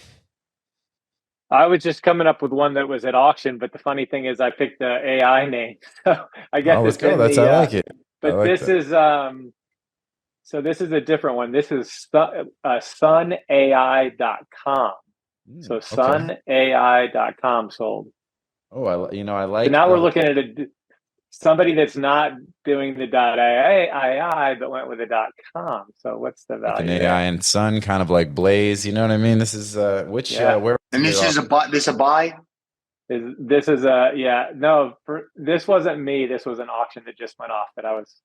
I was just coming up with one that was at auction, but the funny thing is, I picked the AI name, so I guess let's go. I like it. But like this is so this is a different one. This is sunai.com. So sunai.com sold. Oh, I like. So now we're looking at somebody that's not doing the .ai but went with the .com. So what's the value? Like an AI and Sun, kind of like Blaze. You know what I mean? This is where. And this is a buy. This a buy. This is a no. This wasn't me. This was an auction that just went off. That I was.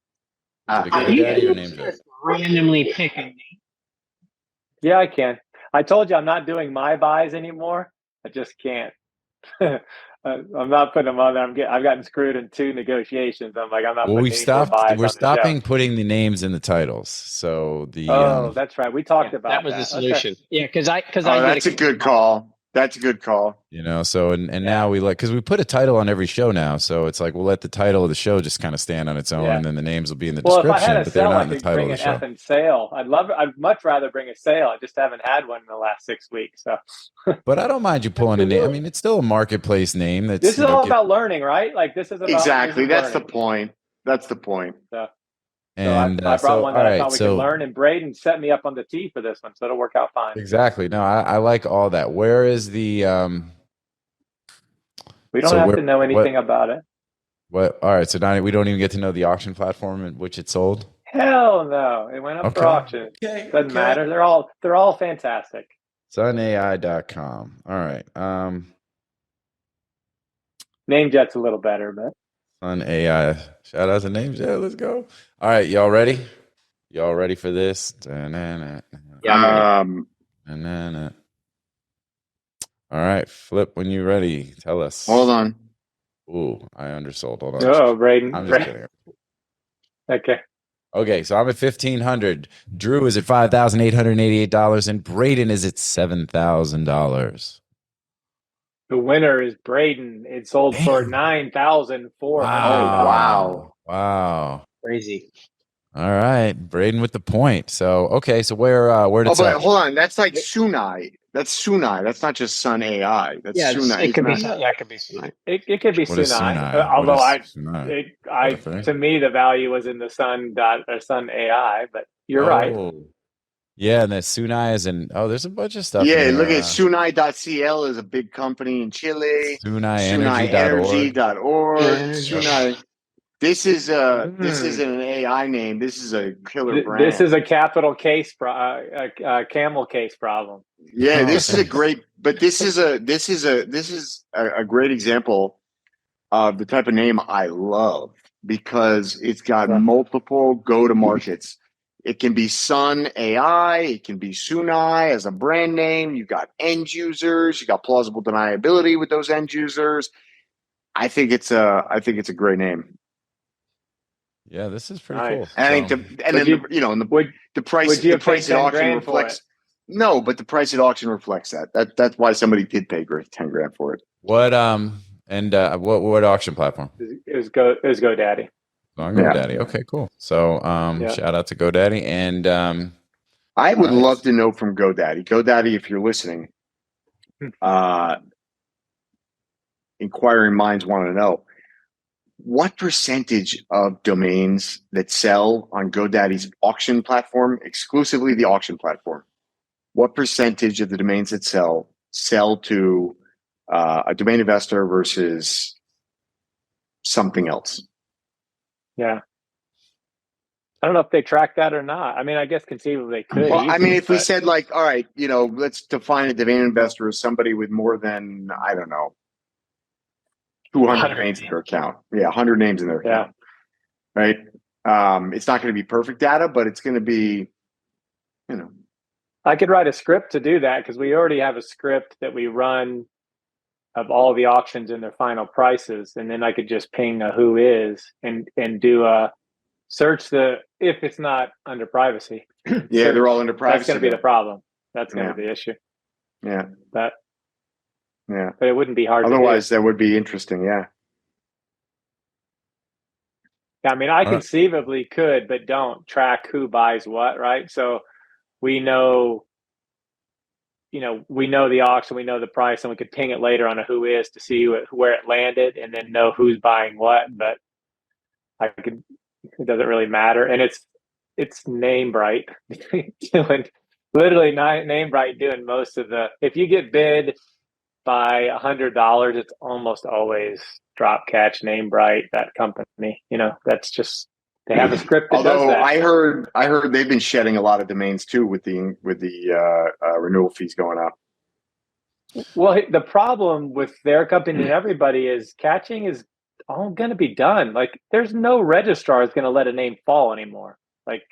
Randomly picking me. Yeah, I can. I told you I'm not doing my buys anymore. I just can't. I'm not putting them on there. I've gotten screwed in 2 negotiations. I'm like, I'm not. Well, we're stopping putting the names in the titles. So that's right. We talked about that was the solution. Okay. Yeah, because that's a good call. That's a good call. So now we because we put a title on every show now. So it's like we'll let the title of the show just kind of stand on its own, and then the names will be in the description, if I had a but they're sale, not in the title of the show. Effing sale. I'd much rather bring a sale. I just haven't had one in the last 6 weeks. So, but I don't mind you pulling a name. I mean, it's still a marketplace name. This is all about learning, right? Like this is about exactly. That's the point. That's the point. And I brought one that I thought we could learn, and Braden set me up on the tee for this one, so it'll work out fine. Exactly. No, I like all that. Where is the? We don't have to know anything about it. What? All right. So now we don't even get to know the auction platform in which it sold. Hell no! It went up for auction. Doesn't matter. They're all fantastic. Sunai.com. All right. NameJet's a little better, but Sun AI. Shout out to NameJet. Let's go. All right, y'all ready? Y'all ready for this? Yeah, I'm ready. All right, Flip, when you're ready, tell us. Hold on. Ooh, I undersold. Hold on. Oh, Braden. I'm just kidding. Okay. Okay, so I'm at $1,500. Drew is at $5,888, and Braden is at $7,000. The winner is Braden. It sold for $9,400. Wow. Crazy. All right, Braden with the point. So okay, so where did? Oh, but hold on. That's like Sunai. That's Sunai. That's not just Sun AI. That's Sunai. It could be. Yeah, it could be Sunai. It could be What is Sunai. Sunai? Although Sunai? to me the value was in the Sun AI. But you're right. Yeah, and that Sunai is in. Oh, there's a bunch of stuff. Yeah, look at Sunai.cl is a big company in Chile. SunaiEnergy.org. Sunai. This is an AI name. This is a killer brand. This is a capital case, camel case problem. Yeah, this is a great. But this is a great example of the type of name I love because it's got multiple go to markets. It can be Sun AI. It can be Sunai as a brand name. You got end users. You got plausible deniability with those end users. I think it's a great name. Yeah, this is pretty cool. I think the price at auction reflects. No, but the price at auction reflects that. That's why somebody did pay $10,000 for it. What what auction platform? It was GoDaddy. GoDaddy. Okay, cool. So shout out to GoDaddy, and I would love to know from GoDaddy. GoDaddy, if you're listening, inquiring minds want to know. What percentage of domains that sell on GoDaddy's auction platform, exclusively the auction platform, what percentage of the domains that sell to a domain investor versus something else? Yeah. I don't know if they track that or not. I mean, I guess conceivably they could. Well, I mean, if we said like, all right, let's define a domain investor as somebody with more than, I don't know, 200 names in their account. Yeah, 100 names in their account. Right? It's not going to be perfect data, but it's going to be, I could write a script to do that because we already have a script that we run of all the auctions and their final prices. And then I could just ping a who is and do a search if it's not under privacy. Yeah, they're all under privacy. That's going to be the problem. That's going to be the issue. Yeah. But it wouldn't be hard. Otherwise, that would be interesting. Yeah. I mean, I conceivably could, but don't track who buys what, right? So we know, we know the auction, we know the price, and we could ping it later on a who is to see where it landed, and then know who's buying what. But it doesn't really matter, and it's NameBright doing literally NameBright doing most of the. If you get bid by $100, it's almost always drop catch NameBright, that company. That's just they have a script that does that. I heard they've been shedding a lot of domains too with the renewal fees going up. Well, the problem with their company and everybody is catching is all going to be done. Like, there's no registrar is going to let a name fall anymore. Like,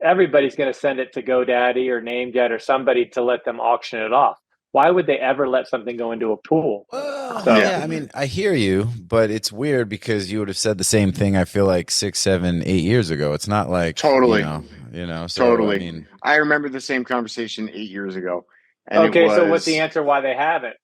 everybody's going to send it to GoDaddy or NameJet or somebody to let them auction it off. Why would they ever let something go into a pool? Well, yeah, I mean, I hear you, but it's weird because you would have said the same thing, I feel like 6, 7, 8 years ago. It's not like totally, so, totally. I mean, I remember the same conversation 8 years ago. And so what's the answer why they haven't?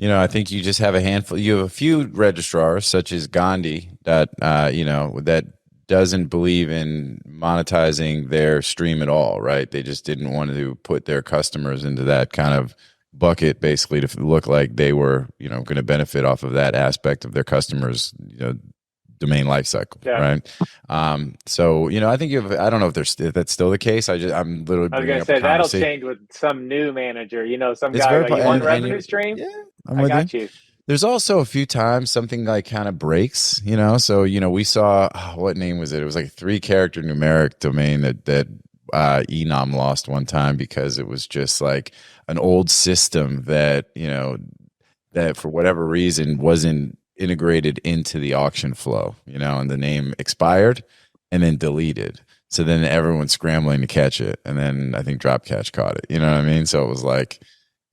I think you just have a handful. You have a few registrars, such as Gandhi, that that doesn't believe in monetizing their stream at all, right? They just didn't want to put their customers into that kind of bucket, basically, to look like they were, going to benefit off of that aspect of their customers, domain lifecycle, right? So, I think I don't know if that's still the case. I'm literally. I was going to say that'll change with some new manager. Some guy like, you want revenue stream? Yeah, I got you. There's also a few times something like kind of breaks, So, we saw what name was it? It was like a 3-character numeric domain that Enom lost one time because it was just like an old system that that for whatever reason wasn't integrated into the auction flow, and the name expired and then deleted. So then everyone's scrambling to catch it. And then I think Drop Catch caught it. You know what I mean? So it was like,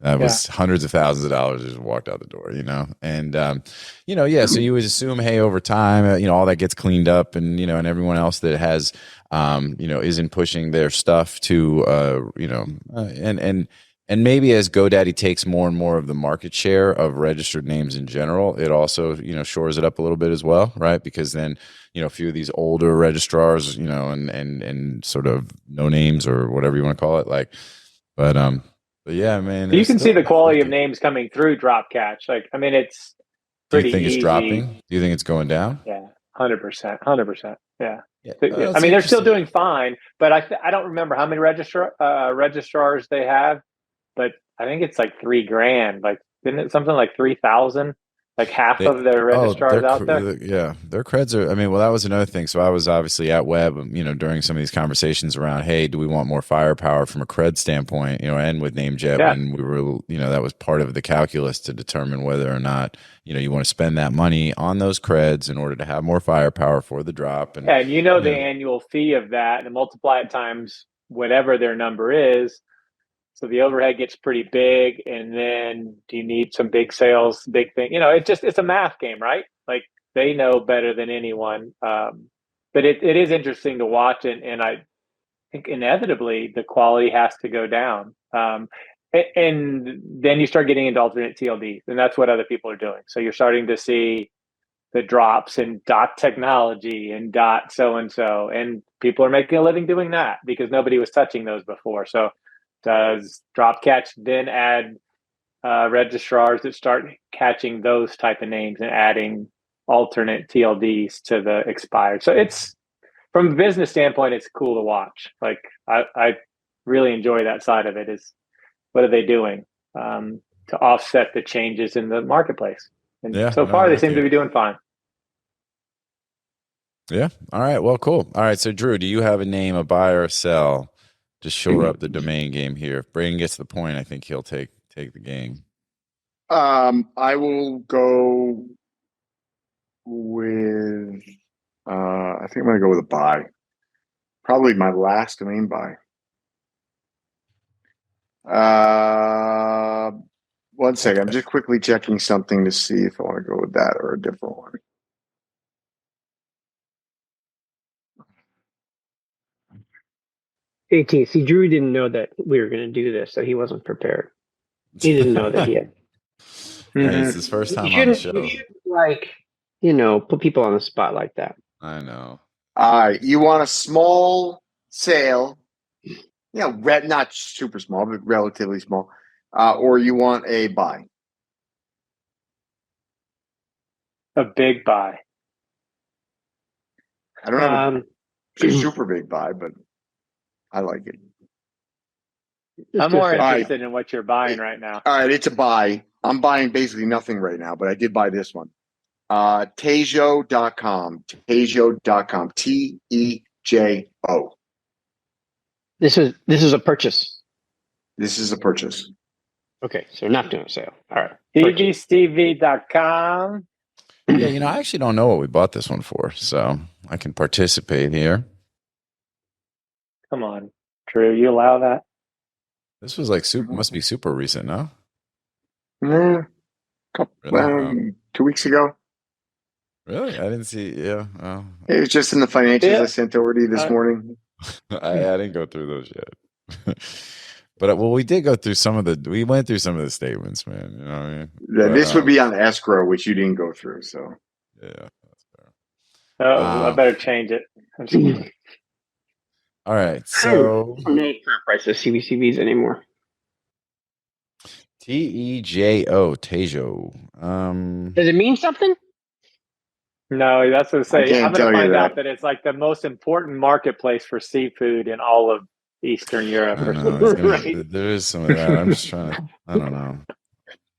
that was hundreds of thousands of dollars just walked out the door, and, so you would assume, hey, over time, all that gets cleaned up and, and everyone else that has, isn't pushing their stuff to, and maybe as GoDaddy takes more and more of the market share of registered names in general, it also, shores it up a little bit as well, right? Because then, a few of these older registrars, and sort of no names or whatever you want to call it, but yeah, man, you can see the quality of names coming through Drop Catch. Like, I mean, it's pretty Do you think easy. it's dropping? Do you think it's going down? Yeah, 100%. Yeah. I mean, they're still doing fine, but I don't remember how many registrars they have, but I think it's like $3,000. Like, isn't it something like 3,000? Like half of their registrars out there. Yeah, their creds are. I mean, well, that was another thing. So I was obviously at Web, during some of these conversations around, hey, do we want more firepower from a cred standpoint? And with NameJet, and we were, that was part of the calculus to determine whether or not, you want to spend that money on those creds in order to have more firepower for the drop. And the annual fee of that, and multiply it times whatever their number is. So the overhead gets pretty big, and then do you need some big sales, big thing? It's a math game, right? Like, they know better than anyone. But it is interesting to watch, and I think inevitably the quality has to go down. And then you start getting into alternate TLDs, and that's what other people are doing. So you're starting to see the drops in dot technology and dot so-and-so, and people are making a living doing that because nobody was touching those before. So does Drop Catch then add registrars that start catching those type of names and adding alternate TLDs to the expired? So it's, from a business standpoint, it's cool to watch. Like, I really enjoy that side of it. Is what are they doing to offset the changes in the marketplace? And so far, they seem to be doing fine. Yeah. All right. Well, cool. All right. So, Drew, do you have a name, a buy or a sell? Just shore up the domain game here. If Braden gets the point, I think he'll take the game. I will go with. I think I'm going to go with a buy. Probably my last domain buy. One second. I'm just quickly checking something to see if I want to go with that or a different one. See, Drew didn't know that we were going to do this, so he wasn't prepared. He didn't know that yet. It's his first time on the show. You should, put people on the spot like that. I know. All right. You want a small sale, not super small, but relatively small, or you want a buy? A big buy. I don't have a super big buy, but I like it. I'm more interested in what you're buying right now. All right, it's a buy. I'm buying basically nothing right now, but I did buy this one. Tejo.com. Tejo.com. Tejo. This is a purchase. This is a purchase. Okay, so not doing a sale. All right. TVStevie.com. Yeah, I actually don't know what we bought this one for, so I can participate here. Come on, Drew, you allow that? This was like must be super recent, no? Yeah, 2 weeks ago. Really? I didn't see. Yeah, it was just in the financials I sent over to you this morning. I didn't go through those yet, but we did go through some of the. We went through some of the statements, man. You know what I mean? Yeah, this would be on escrow, which you didn't go through. So yeah, that's fair. Oh, I better change it. All right, so I don't know prices CVCVs anymore. Tejo, Tejo. Does it mean something? No, that's what I say. I'm going to find out that it's like the most important marketplace for seafood in all of Eastern Europe. There is some of that. I'm just trying to. I don't know.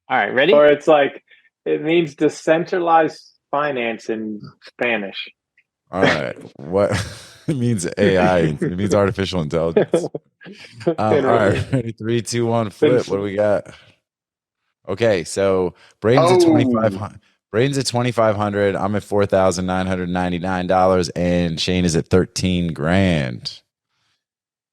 All right, ready? Or it's like it means decentralized finance in Spanish. All right, what? It means AI. It means artificial intelligence. All right, ready? 3, 2, 1, flip. What do we got? Okay, so Braden's at 2,500. Braden's at 2,500. I'm at $4,999, and Shane is at 13 grand.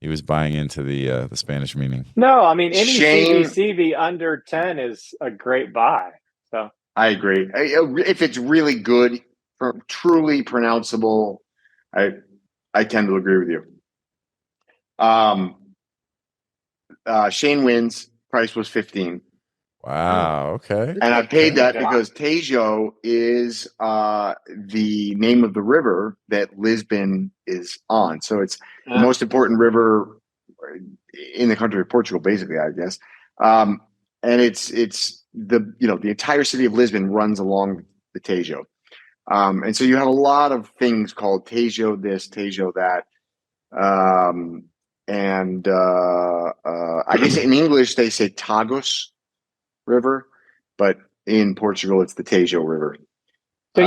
He was buying into the Spanish meaning. No, I mean any CVCV under 10 is a great buy. So I agree. If it's really good, truly pronounceable, I tend to agree with you. Shane wins. Price was 15. Wow. Okay. And I paid that because Tejo is the name of the river that Lisbon is on. So it's the most important river in the country of Portugal, basically, I guess. And it's the entire city of Lisbon runs along the Tejo. And so you have a lot of things called Tejo this, Tejo that. I guess in English they say Tagus River, but in Portugal it's the Tejo River. So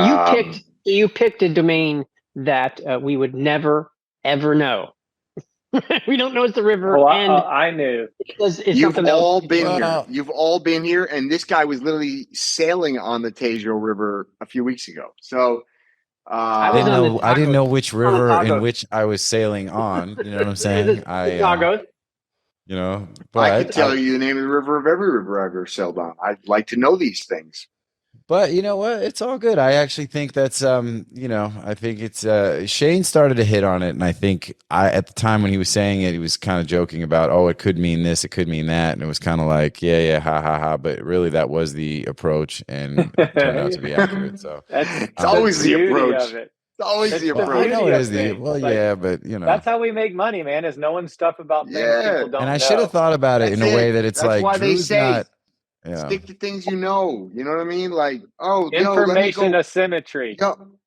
you picked a domain that we would never ever know. We don't know it's the river. Well, and I knew. You've all been here. You've all been here, and this guy was literally sailing on the Tejo River a few weeks ago. So I didn't know which river in which I was sailing on. You know what I'm saying? But I could tell you the name of the river of every river I've ever sailed on. I'd like to know these things. But you know what? It's all good. I actually think that's I think it's Shane started to hit on it, and I think at the time when he was saying it, he was kind of joking about, oh, it could mean this, it could mean that, and it was kind of like, yeah, ha ha ha. But really, that was the approach, and it turned out to be accurate. So it's always the approach. It's always the approach. I know it is but that's how we make money, man. Is knowing stuff about things people don't and I know. should have thought about it in a way that it's that's like why Drew's they say not. Stick to things you know. You know what I mean? Like, information asymmetry.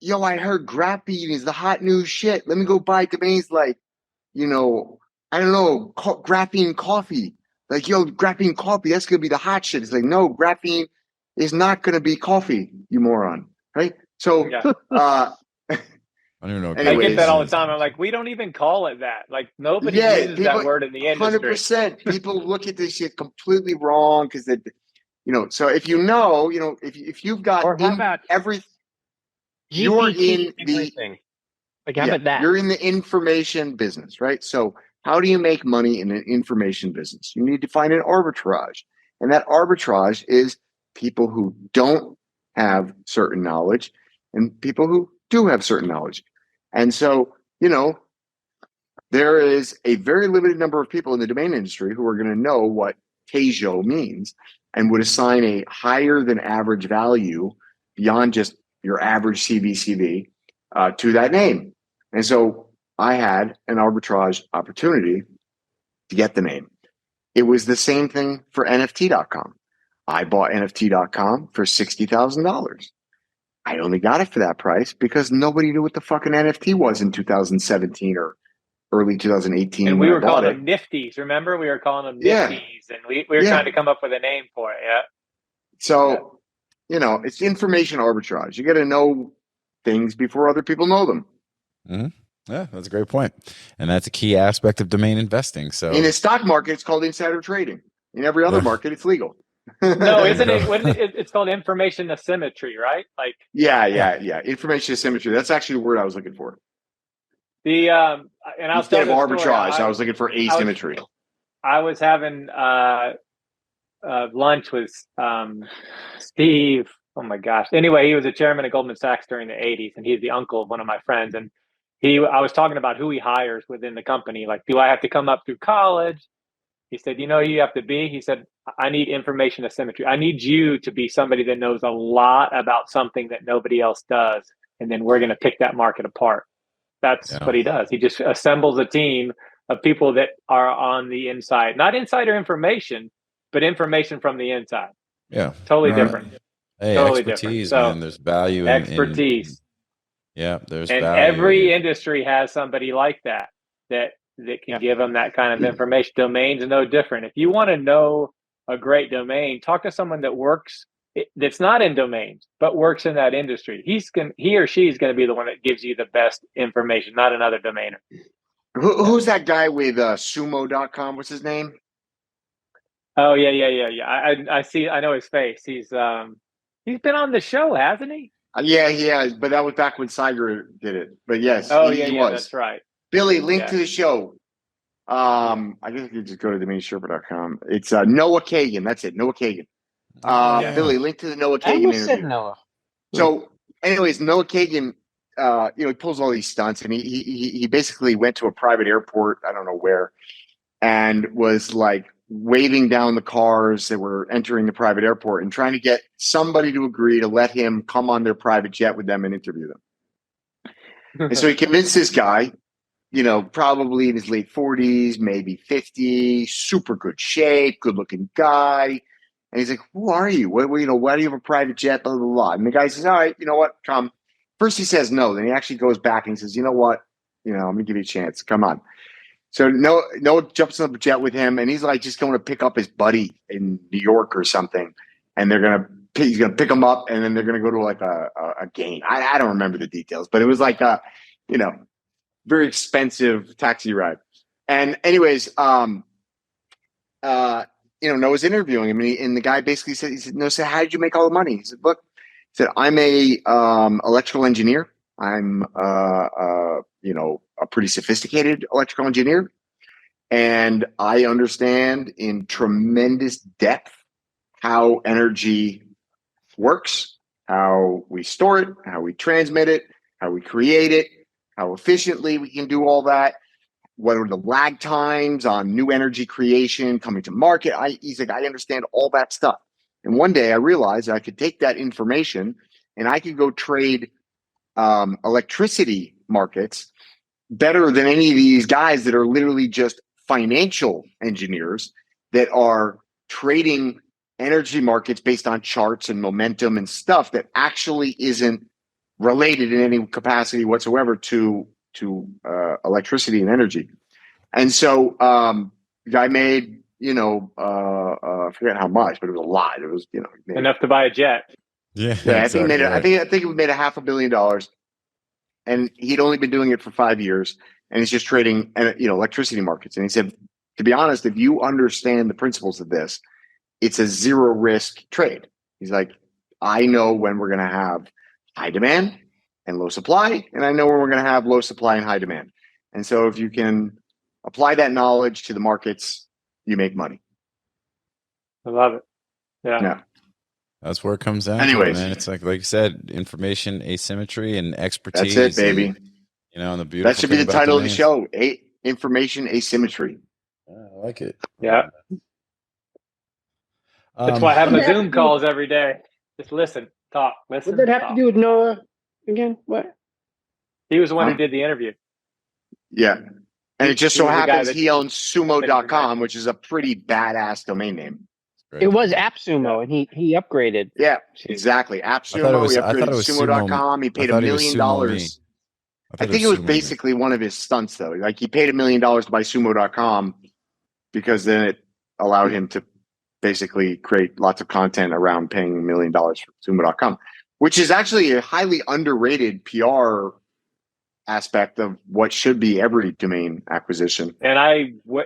Yo, I heard graphene is the hot new shit. Let me go buy domains like, I don't know, graphene coffee. Like, graphene coffee, that's gonna be the hot shit. It's like, no, graphene is not gonna be coffee, you moron. Right? So I don't even know. I get that all the time. I'm like, we don't even call it that. Like nobody uses that word in the industry. 100%. People look at this shit completely wrong because they. So if if you've got everything, you're in the you're in the information business, right? So how do you make money in an information business? You need to find an arbitrage, and that arbitrage is people who don't have certain knowledge and people who do have certain knowledge. And so, there is a very limited number of people in the domain industry who are going to know what Tejo means and would assign a higher than average value beyond just your average CVCV to that name. And so I had an arbitrage opportunity to get the name. It was the same thing for NFT.com. I bought NFT.com for $60,000. I only got it for that price because nobody knew what the fucking NFT was in 2017 or early 2018. And we were calling them Nifties. Remember? We were calling them Nifties, and we were trying to come up with a name for it. Yeah. So, it's information arbitrage. You got to know things before other people know them. Mm-hmm. Yeah, that's a great point. And that's a key aspect of domain investing. So in a stock market, it's called insider trading. In every other market, it's legal. No, isn't it? It's called information asymmetry, right? Like yeah. Information asymmetry. That's actually the word I was looking for. And I'll instead of arbitrage, I was looking for asymmetry. I was having lunch with Steve. Oh my gosh! Anyway, he was a chairman of Goldman Sachs during the '80s, and he's the uncle of one of my friends. And I was talking about who he hires within the company. Like, do I have to come up through college? He said, who you have to be? He said, I need information asymmetry. I need you to be somebody that knows a lot about something that nobody else does, and then we're going to pick that market apart. That's what he does. He just assembles a team of people that are on the inside, not insider information, but information from the inside. Yeah. Totally different. Hey, totally expertise, different. Man. There's value in expertise. There's and value. Every industry has somebody like that can give them that kind of information. Domain's no different. If you want to know a great domain, talk to someone that's not in domains, but works in that industry. He or she is going to be the one that gives you the best information, not another domainer. Who's that guy with sumo.com? What's his name? Oh yeah. I see. I know his face. He's been on the show, hasn't he? Yeah, he has, but that was back when Siger did it. But yes, he was. That's right. Billy, link to the show. I guess you just go to DomainSherpa.com. It's Noah Kagan. That's it, Noah Kagan. Billy, link to the Noah Kagan interview. Said Noah. So, anyways, Noah Kagan, he pulls all these stunts, and he basically went to a private airport, I don't know where, and was like waving down the cars that were entering the private airport and trying to get somebody to agree to let him come on their private jet with them and interview them. And so he convinced this guy, probably in his late 40s, maybe 50, super good shape, good looking guy. And he's like, who are you? Why do you have a private jet? Blah, blah, blah. And the guy says, all right, you know what? Come. First he says no. Then he actually goes back and he says, you know what? I'm going to give you a chance. Come on. So Noah jumps on the jet with him, and he's like just going to pick up his buddy in New York or something. And he's going to pick him up, and then they're going to go to like a game. I don't remember the details, but it was like a, very expensive taxi ride. And anyways, Noah's interviewing him, and the guy basically said, no, so how did you make all the money? He said, look, I'm a electrical engineer. I'm a pretty sophisticated electrical engineer, and I understand in tremendous depth how energy works, how we store it, how we transmit it, how we create it, how efficiently we can do all that. What are the lag times on new energy creation coming to market? He's like, I understand all that stuff. And one day I realized I could take that information and I could go trade electricity markets better than any of these guys that are literally just financial engineers that are trading energy markets based on charts and momentum and stuff that actually isn't related in any capacity whatsoever to electricity and energy. And so the guy made, I forget how much, but it was a lot. It was, enough to buy a jet. Yeah, exactly. I think it made $500 million, and he'd only been doing it for 5 years, and he's just trading, electricity markets. And he said, to be honest, if you understand the principles of this, it's a zero risk trade. He's like, I know when we're going to have high demand and low supply, and I know when we're going to have low supply and high demand. And so if you can apply that knowledge to the markets, you make money. I love it. Yeah. That's where it comes down. Anyways, man, it's like you said, information asymmetry and expertise. That's it, baby. And the beautiful. That should be the title of the show: information asymmetry. I like it. Yeah. That's why I have my Zoom calls every day. Just listen, talk, listen. What did that have to do with Noah again? What? He was the one who did the interview. Yeah. And it just so happens he owns sumo.com, which is a pretty badass domain name. It was AppSumo, and he upgraded. Yeah, exactly. AppSumo, he upgraded sumo.com. He paid $1 million. I think it was basically one of his stunts, though. Like, he paid $1 million to buy sumo.com because then it allowed him to basically create lots of content around paying $1 million for sumo.com, which is actually a highly underrated PR aspect of what should be every domain acquisition. And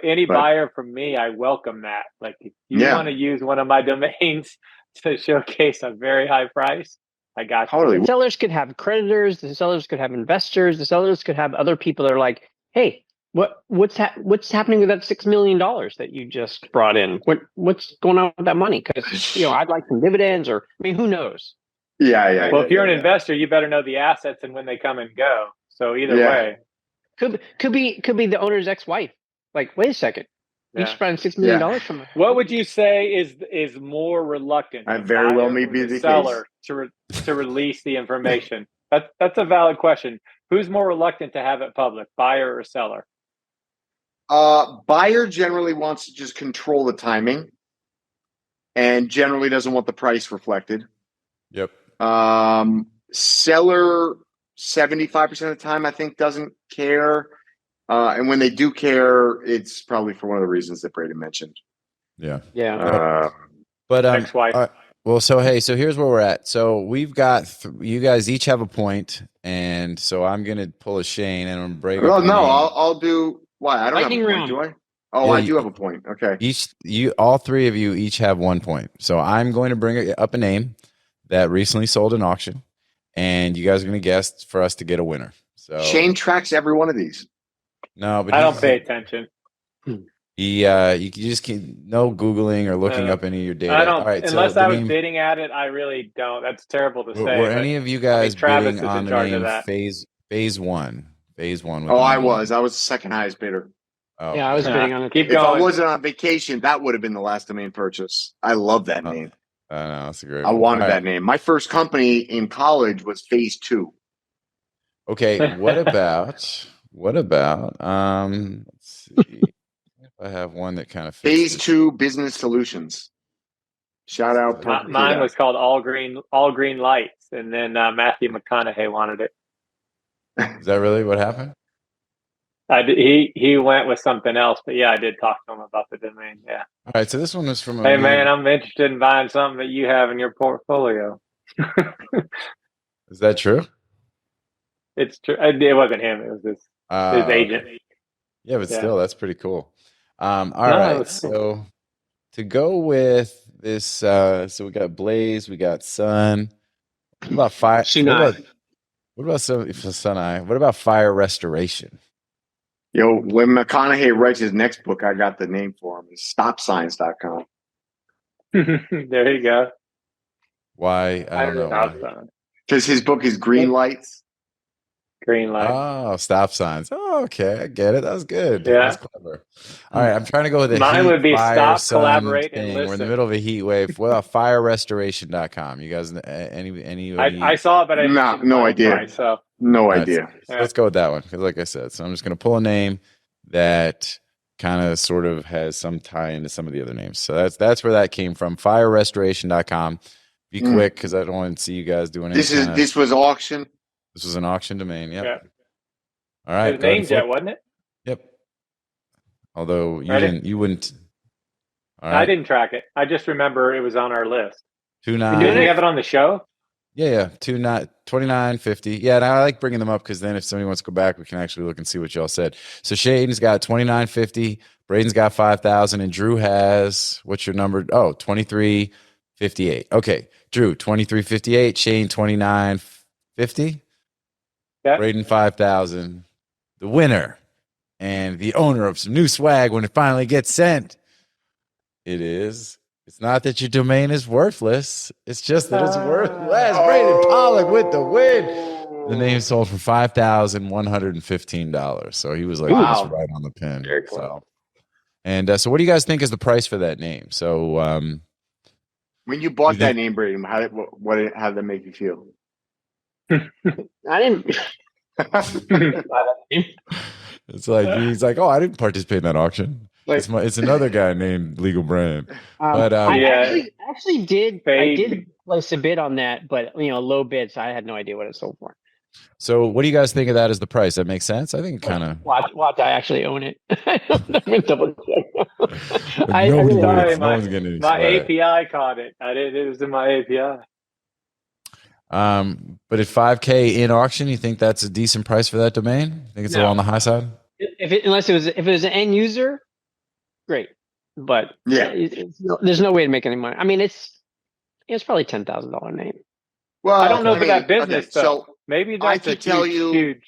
any buyer from me, I welcome that. Like, if you want to use one of my domains to showcase a very high price, I got you. Totally. The sellers could have creditors, the sellers could have investors, the sellers could have other people that are like, hey, what's happening with that $6 million that you just brought in? What's going on with that money? Because I'd like some dividends, or who knows? Yeah. Well, if you're an investor, you better know the assets and when they come and go. So either way, could be the owner's ex-wife. Like, wait a second, you just brought in $6 million from her. What would you say is more reluctant? I very well may be the seller to release the information. That's a valid question. Who's more reluctant to have it public, buyer or seller? Buyer generally wants to just control the timing, and generally doesn't want the price reflected. Yep. Seller, 75% of the time, I think, doesn't care. And when they do care, it's probably for one of the reasons that Braden mentioned. Yeah. But ex-wife. So here's where we're at. So we've got you guys each have a point, and so I'm gonna pull a Shane and I'm break. Well, no, I'll do. Why? I don't lightning have a round. point, do I? Oh, I do have a point. Okay. All three of you each have 1 point. So I'm going to bring up a name that recently sold an auction, and you guys are going to guess for us to get a winner. So Shane tracks every one of these. No, but I don't pay attention. You just can't, no Googling or looking up any of your data. I don't. All right, unless so I was bidding at it, I really don't. That's terrible to say. Were any of you guys Travis bidding is on in the charge of name that. Phase One? Phase One. Oh, I was the second highest bidder. Oh, yeah, I was bidding on it. Keep If going. I wasn't on vacation, that would have been the last domain purchase. I love that name. I know, that's a great I one. wanted that name. My first company in college was Phase 2. Okay, what about let's see if I have one that kind of fits Phase 2 Business Solutions. Shout out. Mine was called All Green Lights, and then Matthew McConaughey wanted it. Is that really what happened? He went with something else, but yeah, I did talk to him about the domain. Yeah. All right, so this one was from Hey man, I'm interested in buying something that you have in your portfolio. Is that true? It's true. It wasn't him. It was his agent. Okay. Yeah, but still, that's pretty cool. All right, so to go with this, so we got Blaze, we got Sun. What about Fire? What about Suneye? What about Fire Restoration? Yo, when McConaughey writes his next book, I got the name for him. It's stopsigns.com. There you go. Why? I don't know. Because his book is Green Lights. Green light. Oh, stop signs. Oh, okay. I get it. That was good. Yeah. That's clever. All right. I'm trying to go with Mine would be stop, collaborate, thing. and listen. We're in the middle of a heat wave. What about firerestoration.com? You guys, any I saw it, but I didn't no idea. So. No idea. So let's go with that one. Because like I said, so I'm just going to pull a name that kind of sort of has some tie into some of the other names. So that's where that came from. Firerestoration.com. Be quick because I don't want to see you guys doing anything. This was auction. This was an auction domain. Yep. Yeah. All right. It was NameJet, wasn't it? Yep. Although you wouldn't. All right. I didn't track it. I just remember it was on our list. 29. Did we have it on the show? Yeah. 29.50. Yeah, and I like bringing them up because then if somebody wants to go back, we can actually look and see what y'all said. So Shaden's got 29.50. Braden's got 5,000, and Drew has what's your number? Oh, 23.58. Okay, Drew 23.58. Shane 29.50. Yeah. Braden 5,000. The winner and the owner of some new swag when it finally gets sent. It's not that your domain is worthless. It's just that it's worth less. Braden Pollock with the win. The name sold for $5,115. So he was like just right on the pin. Very cool. So, and so what do you guys think is the price for that name? So when you bought that name, Braden, how did that make you feel? I didn't. It's like he's like, oh, I didn't participate in that auction. It's another guy named Legal Brand. But I actually did. I did place a bid on that, but low bid, so I had no idea what it sold for. So, what do you guys think of that as the price? That makes sense. I think kind of. Watch! I actually own it. I'm gonna double check. My API caught it. It was in my API. But at 5K in auction, you think that's a decent price for that domain? You think it's a little on the high side? If it was an end user, great. But there's no way to make any money. I mean, it's probably $10,000 name. Well, I don't know for that business though. So maybe that's huge.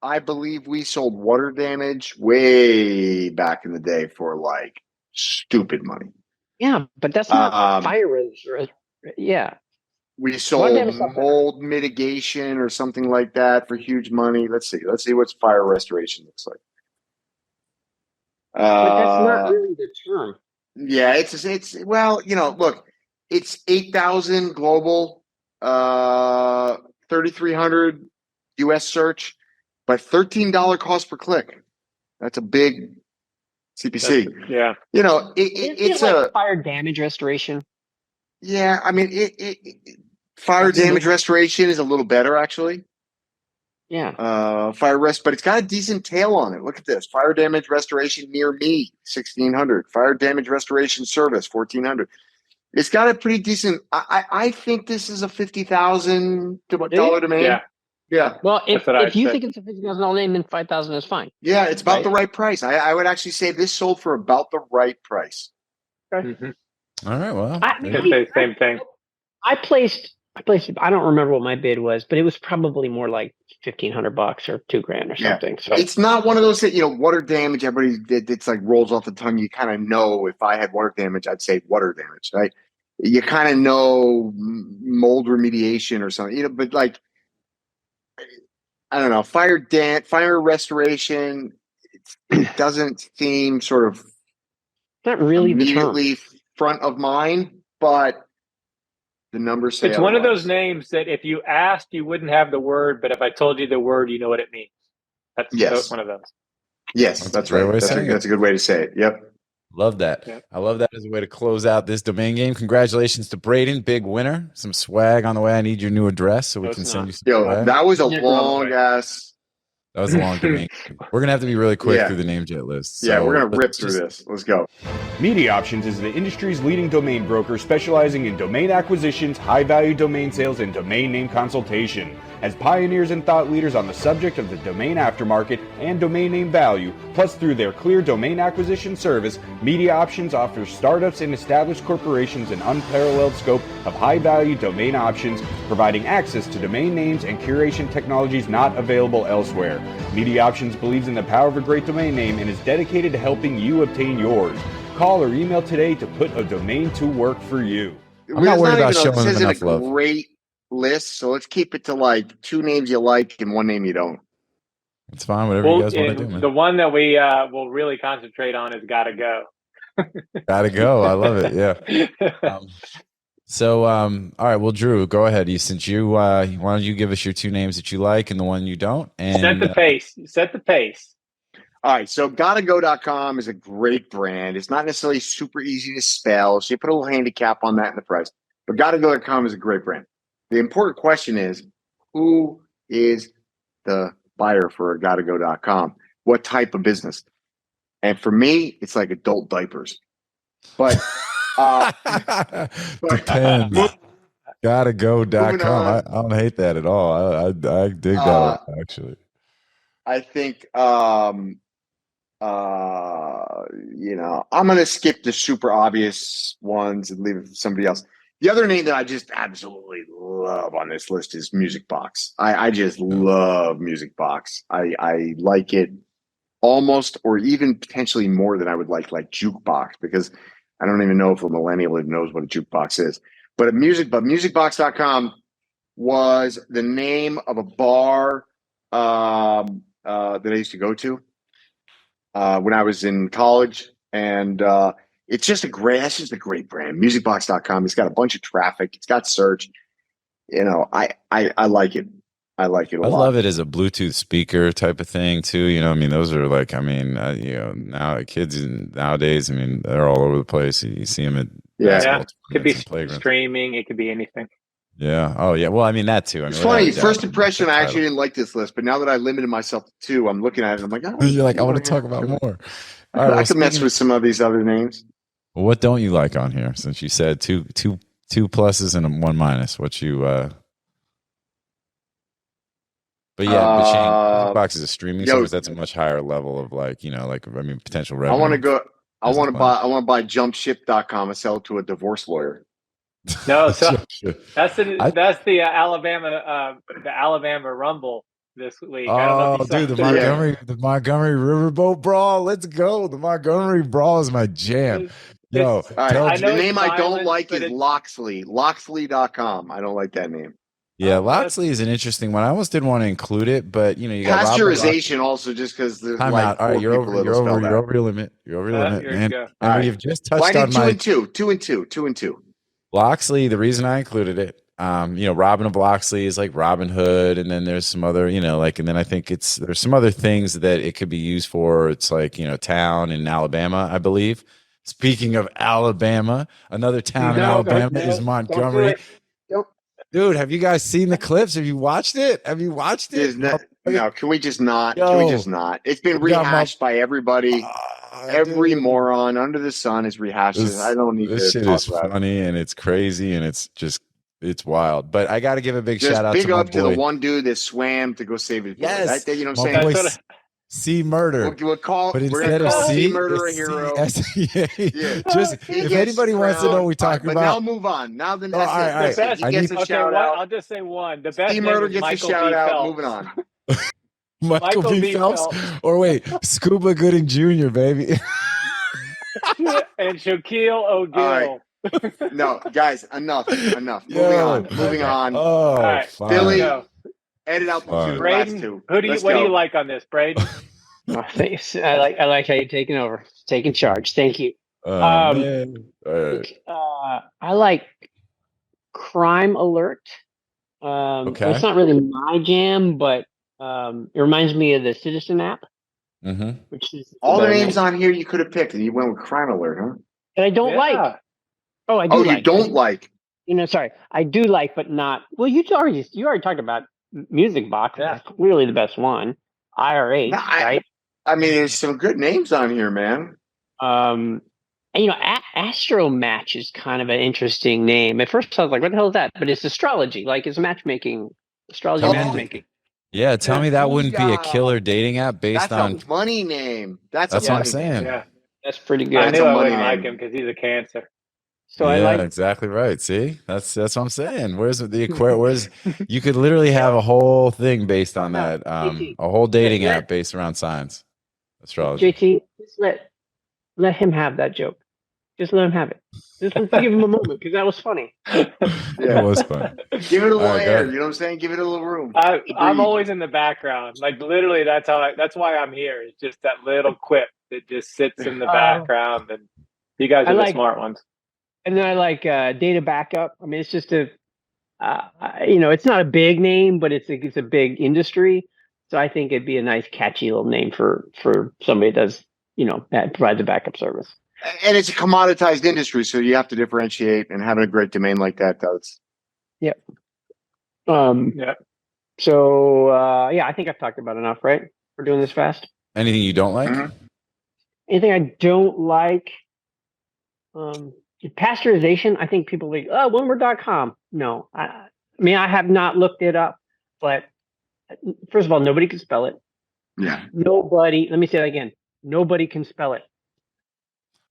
I believe we sold water damage way back in the day for like stupid money. Yeah, but that's not fire risk. Yeah. We sold mold mitigation or something like that for huge money. Let's see what fire restoration looks like. But that's not really the term. Yeah, it's well, look, it's 8,000 global, 3,300 US search, but $13 cost per click. That's a big CPC. It's like fire damage restoration. Yeah, I mean, fire damage restoration is a little better, actually. Yeah. Fire rest, but it's got a decent tail on it. Look at this. Fire damage restoration near me, 1,600. Fire damage restoration service, 1,400. It's got a pretty decent. I think this is a $50,000 domain. Yeah. Yeah. Well, if you think it's a $50,000 name, then 5,000 is fine. Yeah, it's about the right price. I would actually say this sold for about the right price. Okay. Mm-hmm. All right. Well, I could say the same thing. I placed. I don't remember what my bid was, but it was probably more like $1,500 or $2,000 or something. So it's not one of those that, water damage. Everybody, it's like rolls off the tongue. You kind of know. If I had water damage, I'd say water damage, right? You kind of know mold remediation or something, but like, I don't know, fire restoration. It doesn't seem sort of not really immediately front of mind, but the numbers say it's one of those names that if you asked, you wouldn't have the word, but if I told you the word, you know what it means. That's one of those. Yes, that's right. That's a good way to say it. Yep. Love that. Yep. I love that as a way to close out this domain game. Congratulations to Braden, big winner. Some swag on the way. I need your new address so we can send you some swag. That was a long ass. That was a long domain. We're going to have to be really quick through the NameJet list. So we're going to rip through this. Let's go. MediaOptions is the industry's leading domain broker specializing in domain acquisitions, high-value domain sales, and domain name consultation. As pioneers and thought leaders on the subject of the domain aftermarket and domain name value, plus through their clear domain acquisition service, MediaOptions offers startups and established corporations an unparalleled scope of high-value domain options, providing access to domain names and curation technologies not available elsewhere. MediaOptions believes in the power of a great domain name and is dedicated to helping you obtain yours. Call or email today to put a domain to work for you. I'm not worried about showing them enough love. Great list, so let's keep it to like 2 names you like and 1 name you don't. It's fine, whatever you guys want to do, man. The one that we will really concentrate on is Gotta Go. Gotta Go. I love it. Yeah. All right. Well, Drew, go ahead. Why don't you give us your 2 names that you like and the one you don't? And set the pace. Set the pace. All right. So GottaGo.com is a great brand. It's not necessarily super easy to spell, so you put a little handicap on that in the price. But GottaGo.com is a great brand. The important question is, who is the buyer for GottaGo.com? What type of business? And for me, it's like adult diapers. But depends. GottaGo.com. I don't hate that at all. I dig that one, actually. I think I'm gonna skip the super obvious ones and leave it for somebody else. The other name that I just absolutely love on this list is MusicBox. I just love MusicBox. I like it almost or even potentially more than I would like Jukebox, because I don't even know if a millennial even knows what a jukebox is. But MusicBox.com was the name of a bar that I used to go to when I was in college. And that's just a great brand. MusicBox.com. It's got a bunch of traffic. It's got search. I like it. I like it a lot. I love it as a Bluetooth speaker type of thing too. Those are like, now kids nowadays, they're all over the place. You see them at it could be streaming. It could be anything. Yeah. Oh yeah. Well, that too. It's funny. First impression, I actually didn't like this list, but now that I limited myself to 2, I'm looking at it. I'm like, you're like, I want to talk about more. All right, I could mess with some of these other names. Well, what don't you like on here? Since you said two pluses and 1 minus, what you? But Shane, Box is a streaming service. That's a much higher level of potential revenue. I want to buy jumpship.com and sell it to a divorce lawyer. No, so that's the Alabama Rumble this week. Oh, dude, the Montgomery Riverboat Brawl. Let's go. The Montgomery Brawl is my jam. Yo, the name I don't like is Loxley. Loxley.com. I don't like that name. Yeah, Loxley is an interesting one. I almost didn't want to include it, but you got pasteurization also, just because there's time out. All right, you're over your limit. You're over your limit, man. And we've just touched on 2 and 2. Loxley, the reason I included it, Robin of Loxley is like Robin Hood, and then there's some other, and then I think there's some other things that it could be used for. It's like, town in Alabama, I believe. Speaking of Alabama, another town in Alabama is Montgomery. Dude, have you guys seen the clips? Have you watched it? No, can we just not? It's been rehashed by everybody. Every moron under the sun is rehashed. I don't need this shit is funny and it's crazy and it's just It's wild. But I got to give a big shout out big to my up to boy. the one dude that swam to go save his boy. Yes. You know what My I'm boy saying? C Murder. We're Instead gonna of call C Murder a hero. Yeah. Just He if gets anybody wants to know what we're talking but about. now move on. Now then, all right. He gets a shout out. I'll just say one. The best C name Murder is gets Michael a shout B. out. Phelps. Moving on. Michael B. Phelps? Or wait, Scuba Gooding Jr., baby. And Shaquille O'Gill. Right. No, guys, enough. Moving on. Oh, right. Billy, edit out the last two. What do you like on this, Braden? Thanks. I like how you're taking charge. Thank you. Man. All right. I like Crime Alert. Okay. It's not really my jam, but it reminds me of the Citizen app. Mm-hmm. Which is all the names on here you could have picked, and you went with Crime Alert, huh? And I don't like. Oh, I do. Oh, like. you don't like? Sorry, I do like, but not. Well, you already talked about Music Box. Yeah. That's clearly the best one. IRH, right? I mean, there's some good names on here, man. And, Astro Match is kind of an interesting name. At first, I was like, "What the hell is that?" But it's astrology, like it's matchmaking, astrology matchmaking. Yeah, tell me that wouldn't be a killer dating app based on a money name. That's what I'm saying. Yeah, that's pretty good. I knew I wouldn't like him because he's a Cancer. So I like exactly right. See, that's what I'm saying. Where's the Where's you could literally have a whole thing based on that, a whole dating app based around signs, astrology. JT, just let him have that joke. Just let him have it. Just let's give him a moment because that was funny. It was fun. Give it a little air. You know what I'm saying? Give it a little room. I'm always in the background. Like literally, that's why I'm here. It's just that little quip that just sits in the background, and you guys are the smart ones. And then I like data backup. I mean, it's just it's not a big name, but it's a big industry. So I think it'd be a nice, catchy little name for somebody that does, that provides a backup service. And it's a commoditized industry, so you have to differentiate, and having a great domain like that does. Yep. Yeah. So I think I've talked about enough, right? We're doing this fast. Anything you don't like? Mm-hmm. Anything I don't like? Pasteurization, I think people like, oneword.com. No, I mean, I have not looked it up, but first of all, nobody can spell it. Yeah. Nobody, let me say that again. Nobody can spell it.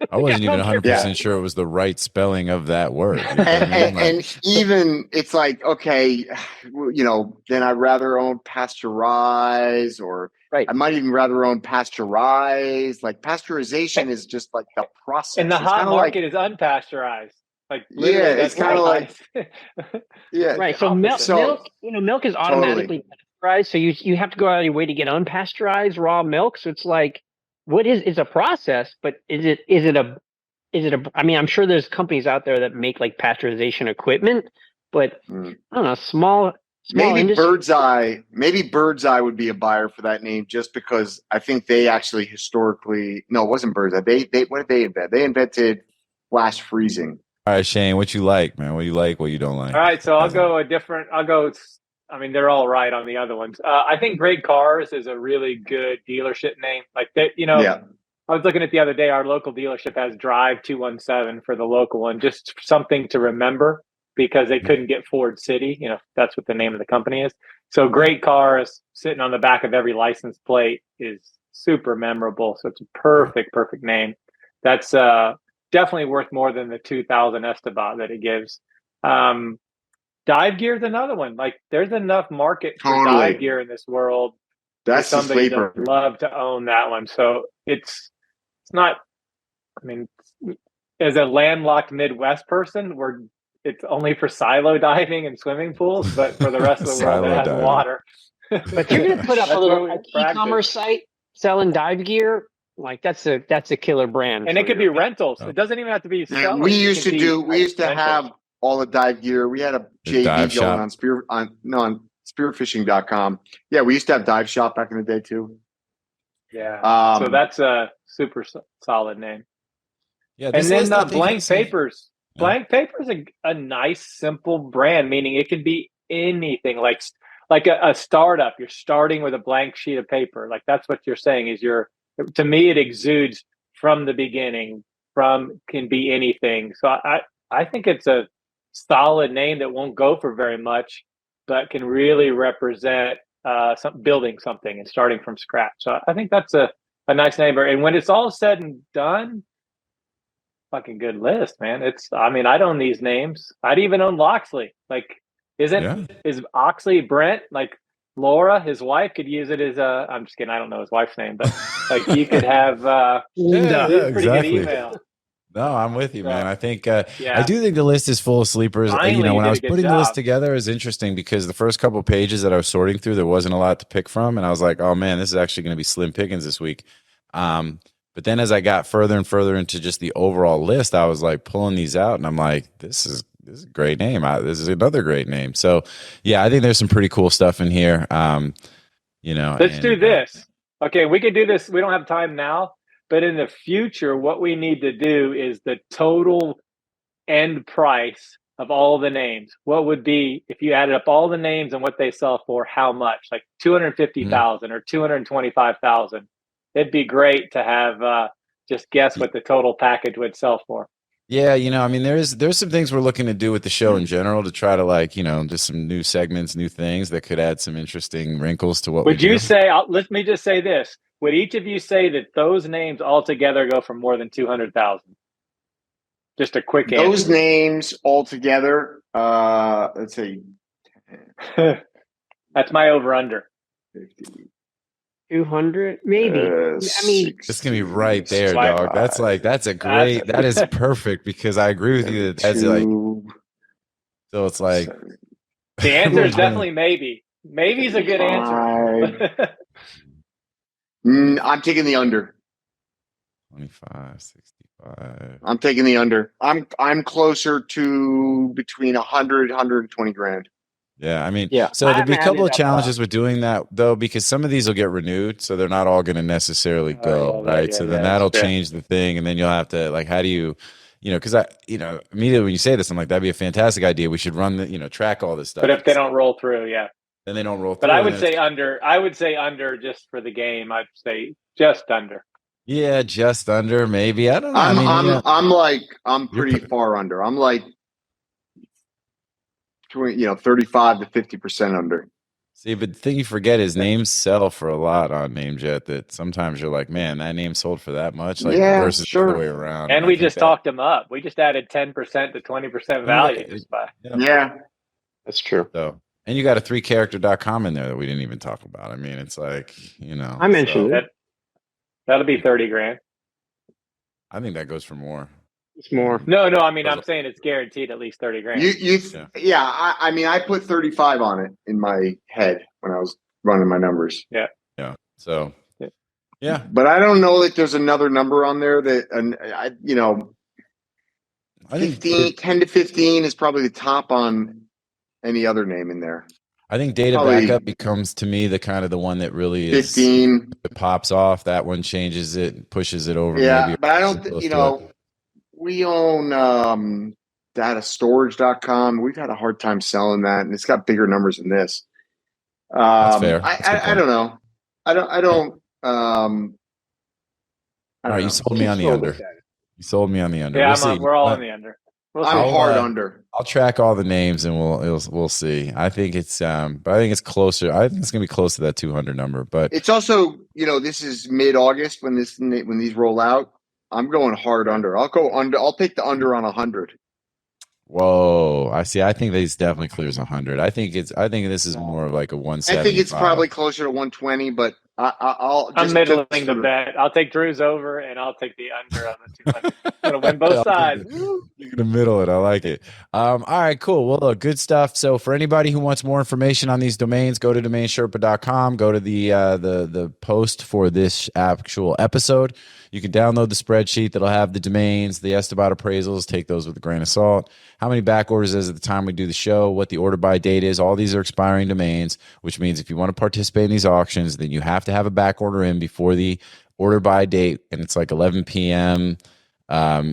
I wasn't even 100% sure it was the right spelling of that word. And even it's like, okay, then I'd rather own pasteurize, or I might even rather own pasteurize. Like pasteurization is just like the process. And the hot market is unpasteurized. Like it's kind of like right. So milk is automatically pasteurized. So you have to go out of your way to get unpasteurized raw milk. So it's like, it's a process, but is it a, I mean, I'm sure there's companies out there that make like pasteurization equipment, but I don't know, small maybe industry. Maybe Bird's Eye would be a buyer for that name, just because I think they actually historically, no, it wasn't Bird's Eye. What did they invent? They invented flash freezing. All right, Shane, what you like, man? What you like, what you don't like? All right, so I mean, they're all right on the other ones. I think Great Cars is a really good dealership name. Like that, I was looking at the other day, our local dealership has Drive 217 for the local one, just something to remember because they couldn't get Ford City. That's what the name of the company is. So Great Cars sitting on the back of every license plate is super memorable. So it's a perfect name. That's definitely worth more than the 2,000 Esteban that it gives. Dive Gear is another one. Like, there's enough market for dive gear in this world. That's somebody that would love to own that one. So it's not. I mean, as a landlocked Midwest person, it's only for silo diving and swimming pools, but for the rest of the world, it has water. But you're going to put up an e-commerce site selling dive gear. Like that's a killer brand, and it could be rentals. It doesn't even have to be selling. We used to have all the dive gear. We had a JV going on spearfishing.com. Yeah, we used to have Dive Shop back in the day too. Yeah. So that's a super solid name. Yeah. And then Blank Papers. Yeah. Blank Papers is a nice, simple brand, meaning it can be anything. Like a startup. You're starting with a blank sheet of paper. Like that's what you're saying to me, it exudes from the beginning. Can be anything. So I think it's a solid name that won't go for very much, but can really represent building something and starting from scratch. So I think that's a nice name. And when it's all said and done, fucking good list, man. I don't own these names. I'd even own Loxley. Like, is Oxley Brent? Like, Laura, his wife, could use it as I'm just kidding. I don't know his wife's name, but like you could have pretty good email. No, I'm with you, man. I think I do think the list is full of sleepers. Finally, when I was putting the list together, it was interesting because the first couple of pages that I was sorting through, there wasn't a lot to pick from, and I was like, oh man, this is actually going to be slim pickings this week. But then as I got further and further into just the overall list, I was like pulling these out, and I'm like, this is a great name. This is another great name. So yeah, I think there's some pretty cool stuff in here. Let's do this. Okay, we could do this. We don't have time now. But in the future, what we need to do is the total end price of all the names. What would be, if you added up all the names and what they sell for, how much? Like 250,000 or 225,000. It'd be great to have just guess what the total package would sell for. Yeah, there's some things we're looking to do with the show in general to try to just some new segments, new things that could add some interesting wrinkles to what we do. Would you say, let me just say this. Would each of you say that those names altogether go for more than 200,000? Just a quick answer. Those names altogether, let's see. That's my over-under. 200, maybe. It's gonna be right there, dog. That's that is perfect because I agree with you that's like. So it's like the answer is definitely maybe. Maybe's a good answer. I'm taking the under. 25, 65. I'm taking the under. I'm closer to between 100, 120 grand. Yeah, so there'll be a couple of challenges with doing that though, because some of these will get renewed, so they're not all going to necessarily go right. So then that'll change the thing, and then you'll have to how do you, because immediately when you say this, I'm like, that'd be a fantastic idea. We should run the track all this stuff. But if they don't roll through, then they don't roll through. But I would say under. I would say under just for the game. I'd say just under. Yeah, just under maybe. I don't know. I'm pretty far under. I'm like 35 to 50% under. See, but the thing you forget is names sell for a lot on NameJet. That sometimes you're like, man, that name sold for that much, versus the other way around. And we just talked them up. We just added 10% to 20% value just by. Yeah, that's true. So, and you got a 3character.com in there that we didn't even talk about. I mean, it's like I mentioned it. That'll be 30 grand. I think that goes for more. It's more. No. I mean, I'm saying it's guaranteed at least 30 grand. I put 35 on it in my head when I was running my numbers. Yeah. So, yeah. But I don't know that there's another number on there that, I think 10 to 15 is probably the top on any other name in there. I think data backup becomes to me the one that really is 15. It pops off. That one changes it, pushes it over. Yeah, maybe but I don't. We own datastorage.com. We've had a hard time selling that, and it's got bigger numbers than this. That's fair. I don't know. I don't. All right, you sold me on the under. You sold me on the under. Yeah, we're all on the under. I'm hard under. I'll track all the names and we'll see. I think it's but I think it's closer. I think it's gonna be close to that 200 number. But it's also this is mid-August when these roll out. I'm going hard under. I'll go under. I'll take the under on 100. Whoa! I see. I think this definitely clears 100. I think this is more of like a 175. I think it's probably closer to 120, but I'm middling the bet. I'll take Drew's over, and I'll take the under on the 200. I'm gonna win both sides. You're gonna middle it. I like it. All right, cool. Well, look, good stuff. So for anybody who wants more information on these domains, go to DomainSherpa.com. Go to the post for this actual episode. You can download the spreadsheet that'll have the domains, the Esteban appraisals. Take those with a grain of salt. How many back orders is at the time we do the show, what the order by date is. All these are expiring domains, which means if you want to participate in these auctions, then you have to have a back order in before the order by date. And it's like 11 p.m.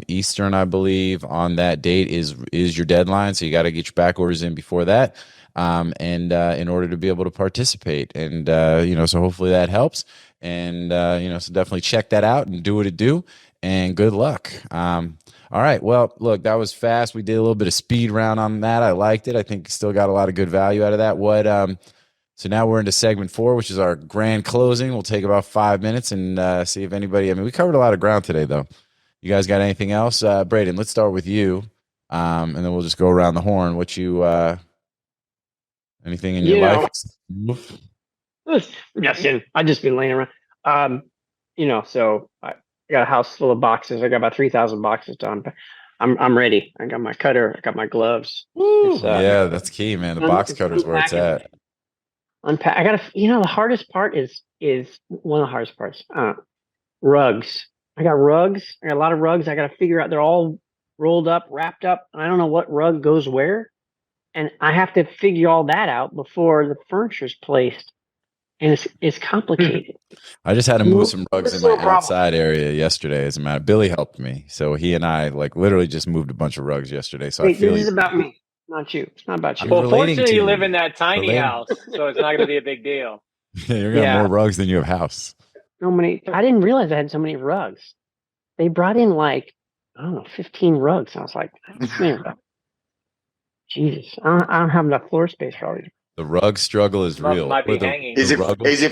Eastern, I believe, on that date is your deadline. So you got to get your back orders in before that. In order to be able to participate. And, so hopefully that helps. And, so definitely check that out and do what it do. And good luck. All right. Well, look, that was fast. We did a little bit of speed round on that. I liked it. I think still got a lot of good value out of that. So now we're into segment 4, which is our grand closing. We'll take about 5 minutes and see if anybody. I mean, we covered a lot of ground today, though. You guys got anything else? Braden, let's start with you, and then we'll just go around the horn. Anything in your life? Yes, I've just been laying around. So I got a house full of boxes. I got about 3,000 boxes done. But I'm ready. I got my cutter. I got my gloves. Yeah, that's key, man. The box cutter is where it's at. Unpack. I gotta. The hardest part is one of the hardest parts. Rugs. I got rugs. I got a lot of rugs. I got to figure out. They're all rolled up, wrapped up. And I don't know what rug goes where, and I have to figure all that out before the furniture's placed. And it's complicated. I just had to move some rugs in my outside area yesterday. As a matter, Billy helped me, so he and I literally just moved a bunch of rugs yesterday. So this is about me, not you. It's not about you. Well, fortunately, you live in that tiny house, so it's not going to be a big deal. You're gonna have more rugs than you have house. So many. I didn't realize I had so many rugs. They brought in 15 rugs. I was like, Jesus, I don't have enough floor space for all these. The rug struggle is real. Is it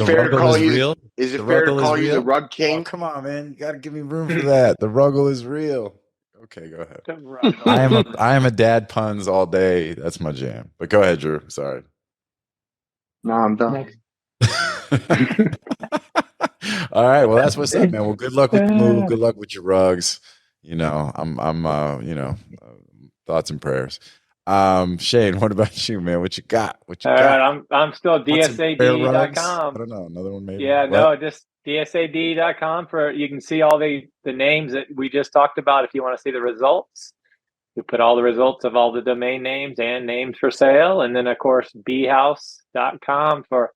fair to call you? Is it fair to call you the rug king? Oh, come on, man! You got to give me room for that. The ruggle is real. Okay, go ahead. I am a dad puns all day. That's my jam. But go ahead, Drew. Sorry. No, I'm done. All right. Well, that's what's up, man. Well, good luck with the move. Good luck with your rugs. Thoughts and prayers. Shane, what about you, man? What you got? All right, I'm still DSAD.com. I don't know, another one maybe. Yeah, no, just DSAD.com you can see all the names that we just talked about. If you want to see the results, we put all the results of all the domain names and names for sale, and then of course bhouse.com for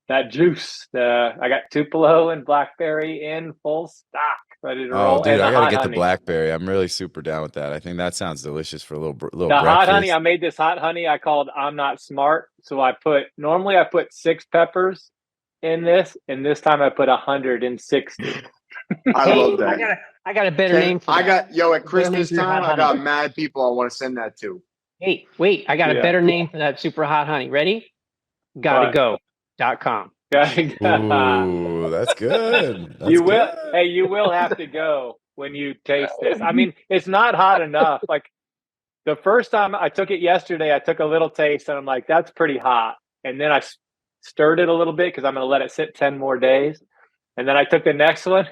that juice. I got Tupelo and Blackberry in full stock. Ready to roll. Oh, dude, I gotta get the blackberry. I'm really super down with that. I think that sounds delicious for a little the breakfast. Hot honey. I made this hot honey. I called I'm Not Smart. So normally I put 6 peppers in this, and this time I put 160. I love that. I got a better name for that. At Christmas time, I got mad people I want to send that to. Hey, wait, I got a better name for that super hot honey. Ready? GottaGo.com. Ooh, that's good. You will have to go when you taste this. I mean, it's not hot enough. Like the first time I took it yesterday, I took a little taste and I'm like, that's pretty hot. And then I stirred it a little bit because I'm going to let it sit 10 more days. And then I took the next one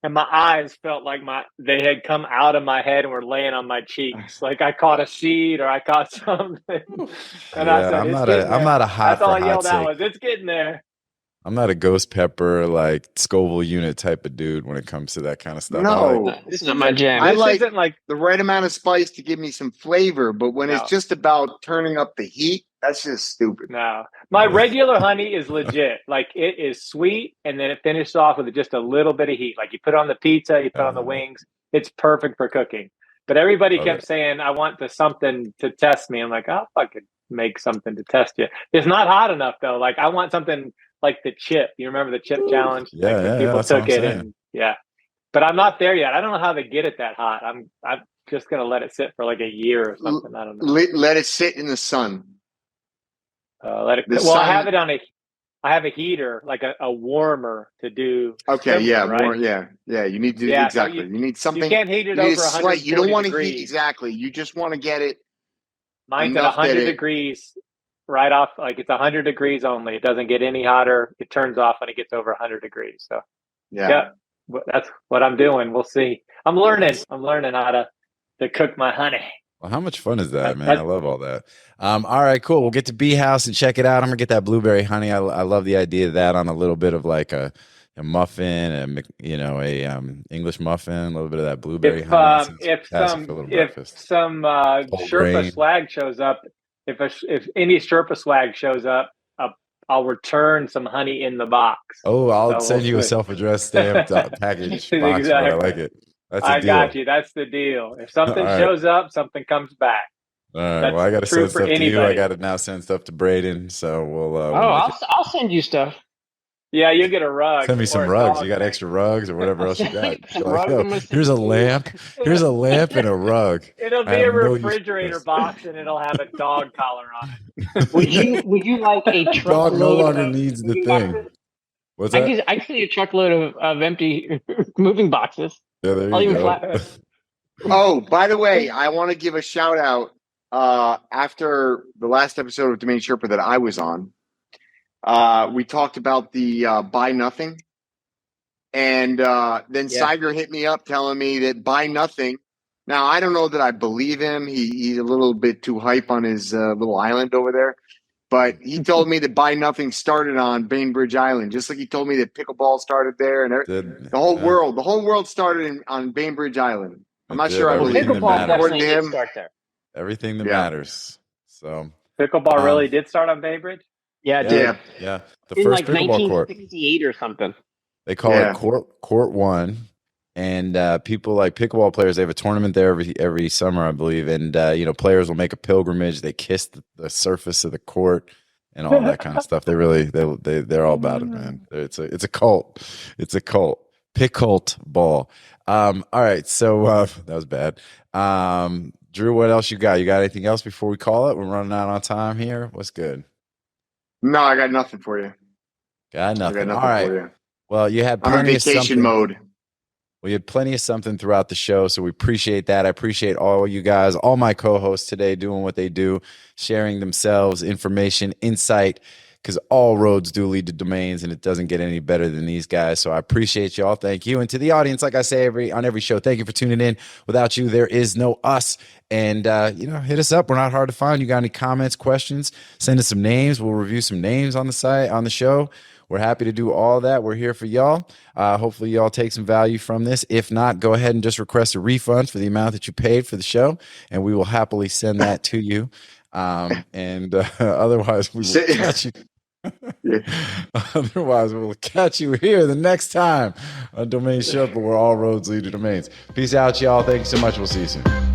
and my eyes felt like they had come out of my head and were laying on my cheeks. Like I caught a seed or I caught something. And I said, I'm not a hot. That's all I yelled out was, it's getting there. I'm not a ghost pepper Scoville unit type of dude when it comes to that kind of stuff. No, this is not my jam. I like the right amount of spice to give me some flavor, but when it's just about turning up the heat, that's just stupid. No, my regular honey is legit. Like it is sweet, and then it finishes off with just a little bit of heat. Like you put it on the pizza, you put it on the wings. It's perfect for cooking. But everybody kept saying, "I want something to test me." I'm like, "I'll fucking make something to test you." It's not hot enough though. Like I want something. Like the chip, you remember the chip challenge? People took it, and but I'm not there yet. I don't know how they get it that hot. I'm just gonna let it sit for like a year or something. I don't know. Let it sit in the sun. Let it. I have it on I have a heater, like a warmer to do. Okay, right? More, yeah. You need to do exactly. You need something. You can't heat it over 100. You don't want to heat exactly. You just want to get it. Mine's at 100 degrees. Right off, like it's 100 degrees only. It doesn't get any hotter. It turns off when it gets over 100 degrees. So, that's what I'm doing. We'll see. I'm learning how to cook my honey. Well, how much fun is that, man? I love all that. All right, cool. We'll get to B House and check it out. I'm gonna get that blueberry honey. I love the idea of that on a little bit of like a muffin, a English muffin, a little bit of that blueberry honey. If some Sherpa swag shows up. If any Sherpa swag shows up, I'll return some honey in the box. Oh, I'll send you a self-addressed stamped package box. Exactly. I like it. That's a deal. Got you. That's the deal. If something shows up, something comes back. All right. Well, I got to send stuff to you. I got to now send stuff to Braden. So we'll. I'll send you stuff. Yeah, you get a rug. Send me some rugs. You got extra rugs or whatever else you got. Like, yo, here's a lamp. Here's a lamp and a rug. It'll be a refrigerator box, and it'll have a dog collar on it. Would you like a truckload? Dog no longer needs the thing. Boxes? What's that? I can see a truckload of empty moving boxes. Yeah, there you go. Oh, by the way, I want to give a shout out. After the last episode of Domain Sherpa that I was on, we talked about the buy nothing, and then Siger hit me up telling me that buy nothing. Now I don't know that I believe him. He's a little bit too hype on his little island over there, but he told me that buy nothing started on Bainbridge Island, just like he told me that pickleball started there, and the whole world started on Bainbridge Island. I'm not sure I believe pickleball definitely did start there. Everything that matters. So pickleball really did start on Bainbridge? Yeah, it did. Yeah. The first pickleball court. 1968 or something. They call it court 1. And people like pickleball players, they have a tournament there every summer, I believe. And players will make a pilgrimage. They kiss the surface of the court and all that kind of stuff. They're all about it, man. It's a cult. It's a cult. Pickle ball. All right, so that was bad. Drew, what else you got? You got anything else before we call it? We're running out on time here. What's good? No, I got nothing for you. Got nothing. All right. Well, you had plenty of vacation mode. Well, you had plenty of something throughout the show, so we appreciate that. I appreciate all you guys, all my co-hosts today doing what they do, sharing themselves, information, insight, because all roads do lead to domains, and it doesn't get any better than these guys. So I appreciate y'all. Thank you. And to the audience, like I say on every show, thank you for tuning in. Without you, there is no us. And, hit us up. We're not hard to find. You got any comments, questions, send us some names. We'll review some names on the site, on the show. We're happy to do all that. We're here for y'all. Hopefully y'all take some value from this. If not, go ahead and just request a refund for the amount that you paid for the show, and we will happily send that to you. Otherwise, we will catch you. Otherwise, we'll catch you here the next time on Domain Sherpa, where all roads lead to domains. Peace out, y'all. Thank you so much. We'll see you soon.